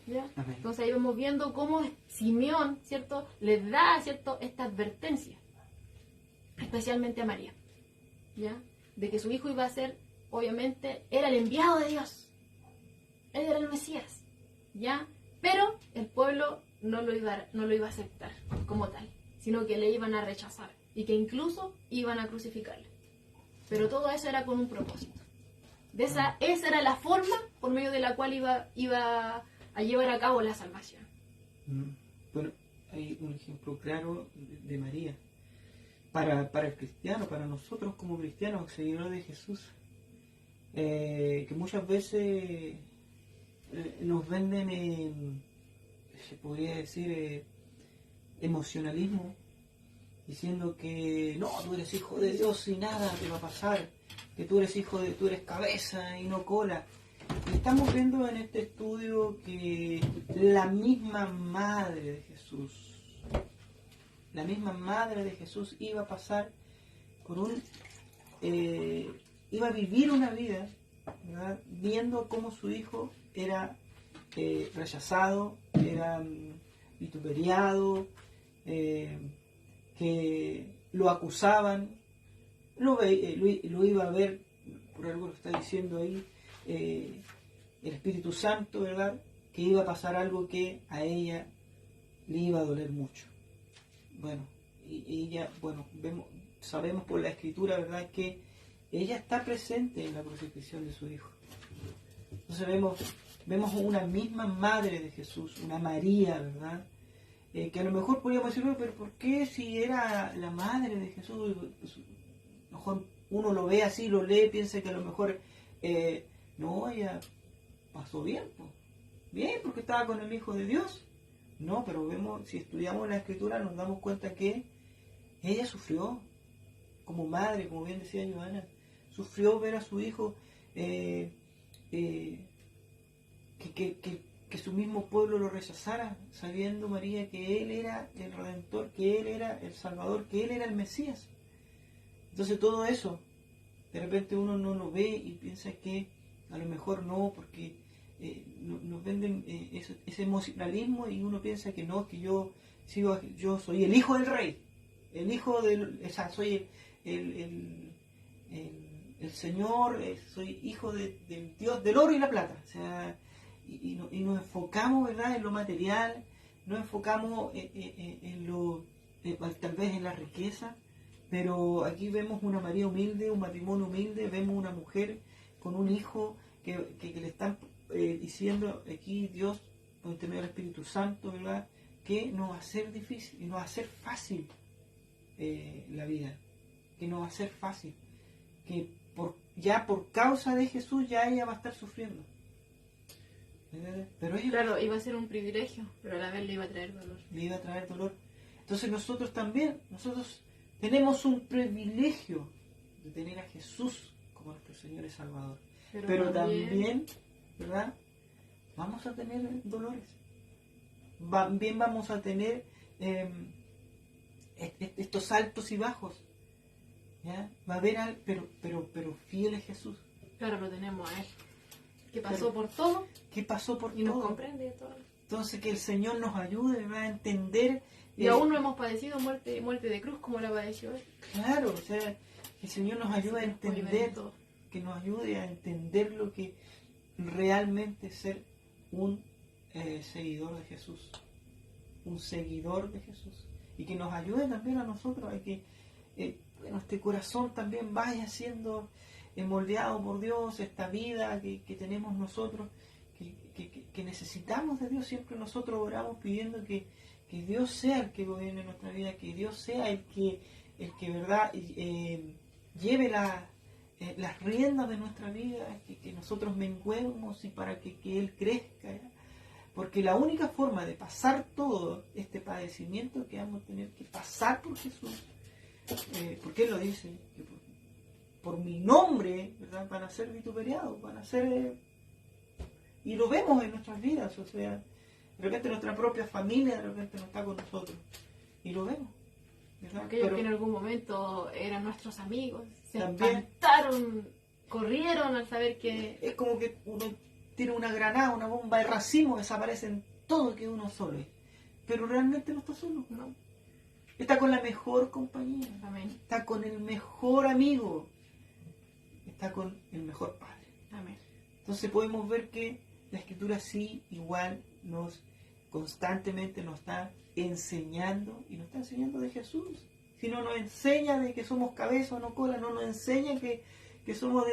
¿Ya? Entonces ahí vamos viendo cómo Simeón, ¿cierto?, les da, ¿cierto?, esta advertencia, especialmente a María, ¿ya?, de que su hijo iba a ser, obviamente, era el enviado de Dios, él era el Mesías, ¿ya? Pero el pueblo no lo iba a aceptar como tal, sino que le iban a rechazar y que incluso iban a crucificarle. Pero todo eso era con un propósito. Esa era la forma por medio de la cual iba a llevar a cabo la salvación. Bueno, hay un ejemplo claro de María. Para el cristiano, para nosotros como cristianos, seguidores de Jesús, que muchas veces nos venden, se podría decir, emocionalismo, diciendo que no, tú eres hijo de Dios y nada te va a pasar, que tú eres cabeza y no cola. Y estamos viendo en este estudio que la misma madre de Jesús iba a pasar por iba a vivir una vida, ¿verdad?, viendo cómo su hijo era rechazado, era vituperiado, que lo acusaban, lo iba a ver, por algo lo está diciendo ahí, el Espíritu Santo, ¿verdad?, que iba a pasar algo que a ella le iba a doler mucho. Bueno, y ella, sabemos por la Escritura, ¿verdad?, que ella está presente en la crucifixión de su hijo. Entonces vemos una misma madre de Jesús, una María, ¿verdad?, que a lo mejor podríamos decir, pero ¿por qué si era la madre de Jesús? Pues, a lo mejor uno lo ve así, lo lee, piensa que a lo mejor no, ella pasó bien, bien, porque estaba con el Hijo de Dios. No, pero si estudiamos la Escritura nos damos cuenta que ella sufrió como madre, como bien decía Joana, sufrió ver a su hijo que su mismo pueblo lo rechazara, sabiendo María que Él era el Redentor, que Él era el Salvador, que Él era el Mesías. Entonces todo eso, de repente uno no lo ve y piensa que a lo mejor no, porque nos venden ese emocionalismo y uno piensa que no, que yo soy el hijo del rey, el hijo soy el Señor, soy hijo del Dios del oro y la plata. O sea, y nos enfocamos, ¿verdad?, en lo material, nos enfocamos tal vez en la riqueza, pero aquí vemos una María humilde, un matrimonio humilde, vemos una mujer con un hijo que le están diciendo aquí Dios, por intermedio del Espíritu Santo, ¿verdad?, que no va a ser difícil, y no va a ser fácil la vida, que no va a ser fácil, que por causa de Jesús ya ella va a estar sufriendo. Pero claro, iba a ser un privilegio, pero a la vez le iba a traer dolor. Le iba a traer dolor. Entonces nosotros tenemos un privilegio de tener a Jesús como nuestro Señor y Salvador. Pero también, ¿verdad?, vamos a tener dolores. También vamos a tener estos altos y bajos. ¿Ya? Va a haber pero fiel es Jesús. Claro, lo tenemos a Él. Que pasó por todo. Que pasó por y todo. Y nos comprende todo. Entonces que el Señor nos ayude, ¿verdad?, a entender. Y aún no hemos padecido muerte de cruz como la padeció Él. Claro, o sea, que el Señor nos ayude a entender, que nos ayude a entender lo que realmente es ser un seguidor de Jesús. Un seguidor de Jesús. Y que nos ayude también a nosotros a que este corazón también vaya siendo moldeado por Dios, esta vida que tenemos nosotros, que necesitamos de Dios. Siempre nosotros oramos pidiendo que Dios sea el que gobierne nuestra vida, que Dios sea el que ¿verdad?, lleve las riendas de nuestra vida, que nosotros menguemos y para que Él crezca, ¿ya? Porque la única forma de pasar todo este padecimiento que vamos a tener que pasar por Jesús, porque Él lo dice, que por mi nombre, ¿verdad?, van a ser vituperiados, van a ser... y lo vemos en nuestras vidas, o sea, de repente nuestra propia familia de repente no está con nosotros, y lo vemos, ¿verdad? Aquellos que en algún momento eran nuestros amigos, se también espantaron, corrieron al saber que... Es como que uno tiene una granada, una bomba de racimo, desaparecen todo, que uno solo es. Pero realmente no está solo, ¿no? Está con la mejor compañía. Amén. Está con el mejor amigo. Está con el mejor padre. Amén. Entonces podemos ver que la Escritura sí igual nos constantemente nos está enseñando, y nos está enseñando de Jesús. Si no nos enseña de que somos cabeza o no cola, no nos enseña que somos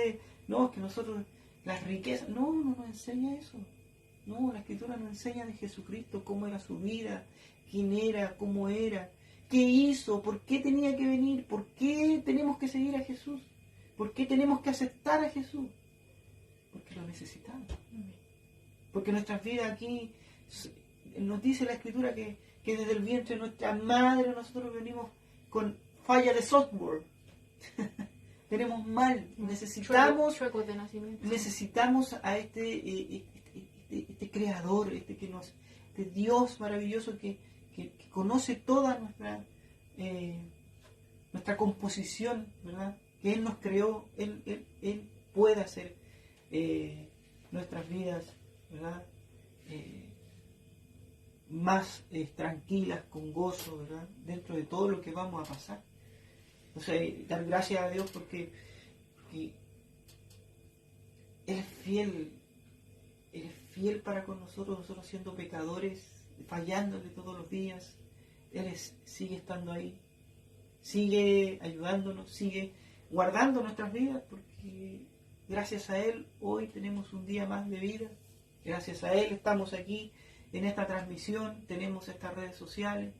no, que nosotros, las riquezas, no nos enseña eso. No, la Escritura nos enseña de Jesucristo, cómo era su vida, quién era, cómo era, qué hizo, por qué tenía que venir, por qué tenemos que seguir a Jesús, por qué tenemos que aceptar a Jesús. Porque lo necesitamos. Porque nuestras vidas aquí, nos dice la Escritura que desde el vientre de nuestra madre nosotros venimos con falla de software. Tenemos mal, necesitamos chuecos de nacimiento. Necesitamos a este creador, este Dios maravilloso que conoce toda nuestra composición, ¿verdad? Que Él nos creó, Él puede hacer nuestras vidas, ¿verdad? Más tranquilas, con gozo, ¿verdad? Dentro de todo lo que vamos a pasar. O sea, dar gracias a Dios porque Él es fiel. Él es fiel para con nosotros siendo pecadores, fallándole todos los días. Él sigue estando ahí, sigue ayudándonos, sigue guardando nuestras vidas, porque gracias a Él hoy tenemos un día más de vida. Gracias a Él estamos aquí en esta transmisión, tenemos estas redes sociales,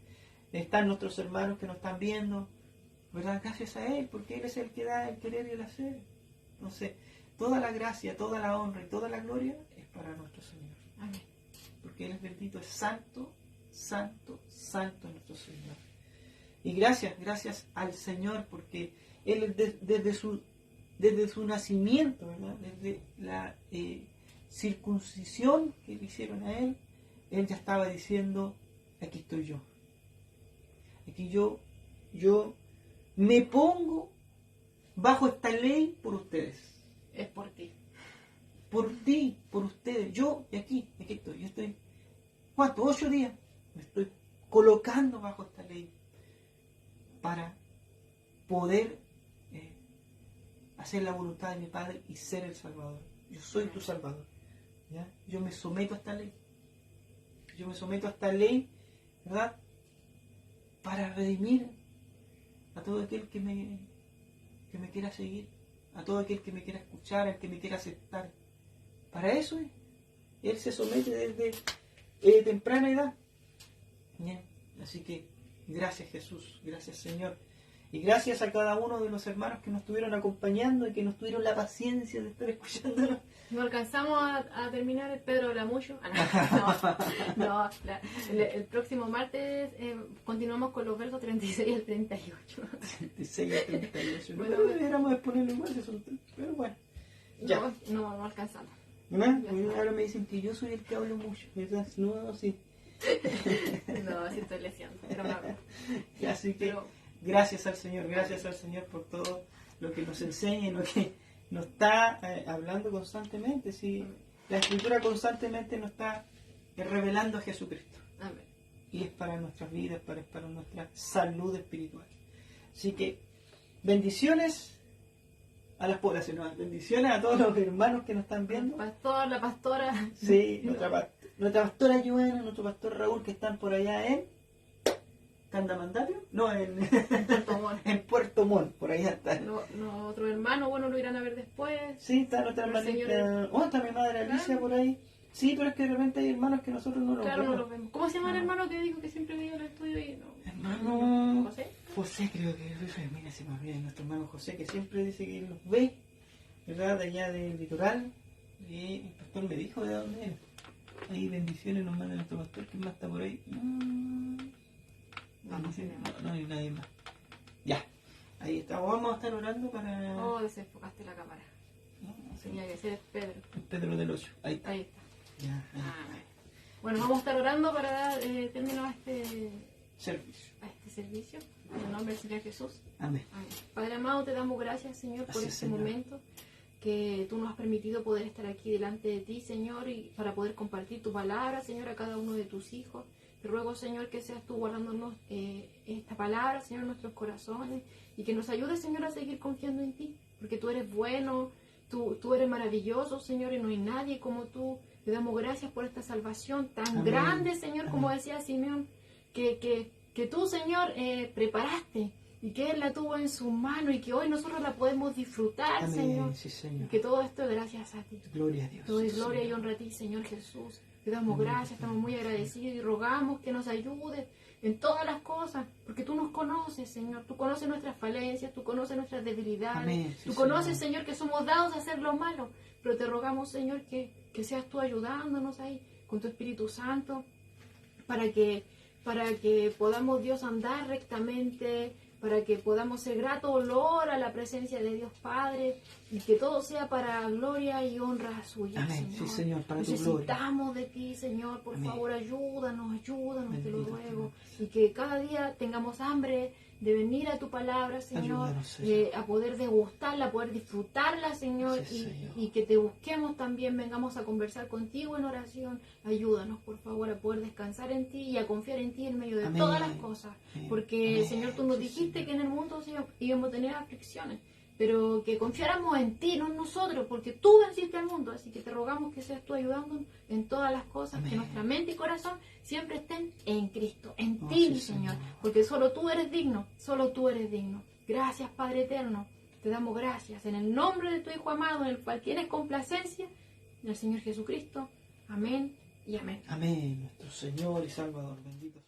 están nuestros hermanos que nos están viendo, ¿verdad? Gracias a Él, porque Él es el que da el querer y el hacer. Entonces, toda la gracia, toda la honra y toda la gloria es para nuestro Señor. Amén. Porque Él es bendito, es santo, santo, santo nuestro Señor. Y gracias al Señor, porque Él desde su nacimiento, ¿verdad? Desde la circuncisión que le hicieron a Él ya estaba diciendo, aquí estoy yo. Aquí yo me pongo bajo esta ley por ustedes. Es por ti. Por ti, por ustedes. Yo, y aquí estoy. Yo estoy, ¿cuánto? 8 días. Me estoy colocando bajo esta ley para poder hacer la voluntad de mi Padre y ser el Salvador. Yo soy tu Salvador. ¿Ya? Yo me someto a esta ley. Yo me someto a esta ley, ¿verdad? Para redimir a todo aquel que me quiera seguir, a todo aquel que me quiera escuchar, al que me quiera aceptar. Para eso Él se somete desde temprana edad. Bien. Así que gracias Jesús, gracias Señor. Y gracias a cada uno de los hermanos que nos estuvieron acompañando y que nos tuvieron la paciencia de estar escuchándonos. No alcanzamos a terminar el Pedro Lamuyo. El próximo martes continuamos con los versos 36 al 38. 36 al 38. Bueno, pero deberíamos exponerlo igual, pero bueno. Ya. No alcanzamos. ¿No? Ahora me dicen que yo soy el que hablo mucho, ¿verdad? No, sí. No, sí estoy leseando, pero no. Así que gracias al Señor por todo lo que nos enseña y lo que nos está hablando constantemente. Sí, la Escritura constantemente nos está revelando a Jesucristo. Amén. Y es para nuestras vidas, para nuestra salud espiritual. Así que bendiciones a las poblaciones, bendiciones a todos los hermanos que nos están viendo. El pastor, la pastora. Sí, nuestra pastora Joana, nuestro pastor Raúl, que están por allá en Candamandario, no, en Puerto Montt. En Puerto Montt, por allá está. Otro hermano, bueno, lo irán a ver después. Sí, está nuestra hermanita, está mi madre Alicia por ahí. Sí, pero es que de repente hay hermanos que nosotros no los vemos. No los vemos. ¿Cómo se llama el hermano que dijo que siempre veía el estudio y no? Hermano ¿José? José, creo que mira, se me olvida, nuestro hermano José, que siempre dice que los ve, ¿verdad? De allá del litoral. Y el pastor me dijo de dónde era. Ahí bendiciones nos manda nuestro pastor, ¿quién más está por ahí? No hay nadie más. Ya, ahí estamos, vamos a estar orando para... Oh, desenfocaste la cámara. Tenía que ser Pedro. Pedro del Ocho, ahí está. Ahí está. Ya, ahí. Bueno, vamos a estar orando para dar término a este servicio. En el nombre del Señor Jesús. Amén. Amén. Padre amado, te damos gracias, Señor, por Gracias, este Señor. momento que tú nos has permitido poder estar aquí delante de ti, Señor, y para poder compartir tu palabra, Señor, a cada uno de tus hijos. Te ruego, Señor, que seas tú guardándonos esta palabra, Señor, en nuestros corazones y que nos ayudes, Señor, a seguir confiando en ti, porque tú eres bueno, tú eres maravilloso, Señor, y no hay nadie como tú. Te damos gracias por esta salvación tan Amén. grande, Señor, Amén. como decía Simeón, que tú, Señor, preparaste y que Él la tuvo en su mano y que hoy nosotros la podemos disfrutar, Amén. Señor. Sí, Señor. Que todo esto es gracias a ti. Gloria a Dios. Todo es Sí, gloria y Señor. honra a ti, Señor Jesús. Te damos Amén. gracias, estamos muy agradecidos y rogamos que nos ayudes en todas las cosas, porque tú nos conoces, Señor. Tú conoces nuestras falencias, tú conoces nuestras debilidades. Amén. Sí, Tú conoces, Señor. Señor, que somos dados a hacer lo malo. Pero te rogamos, Señor, que seas tú ayudándonos ahí con tu Espíritu Santo para que podamos, Dios, andar rectamente, para que podamos ser grato olor a la presencia de Dios Padre y que todo sea para gloria y honra suya, Amén. Señor. Sí, Señor, para tu gloria. Necesitamos de ti, Señor, por Amén. favor, ayúdanos, te lo Bendito ruego. tu Y que cada día tengamos hambre de venir a tu palabra, Señor, Ayúdanos, Señor. a poder degustarla, a poder disfrutarla, Señor, Sí, Señor. y que te busquemos también, vengamos a conversar contigo en oración. Ayúdanos, por favor, a poder descansar en ti y a confiar en ti en medio de Amén. todas las cosas. Amén. Porque, Amén. Señor, tú nos Sí, dijiste Señor. que en el mundo íbamos a tener aflicciones, pero que confiáramos en ti, no en nosotros, porque tú venciste al mundo. Así que te rogamos que seas tú ayudándonos en todas las cosas, Amén. que nuestra mente y corazón siempre estén en Cristo, en Oh, ti, sí, mi Señor, Señor. porque solo tú eres digno, solo tú eres digno. Gracias, Padre eterno, te damos gracias en el nombre de tu Hijo amado, en el cual tienes complacencia, del Señor Jesucristo. Amén y amén. Amén. Nuestro Señor y Salvador. Bendito sea.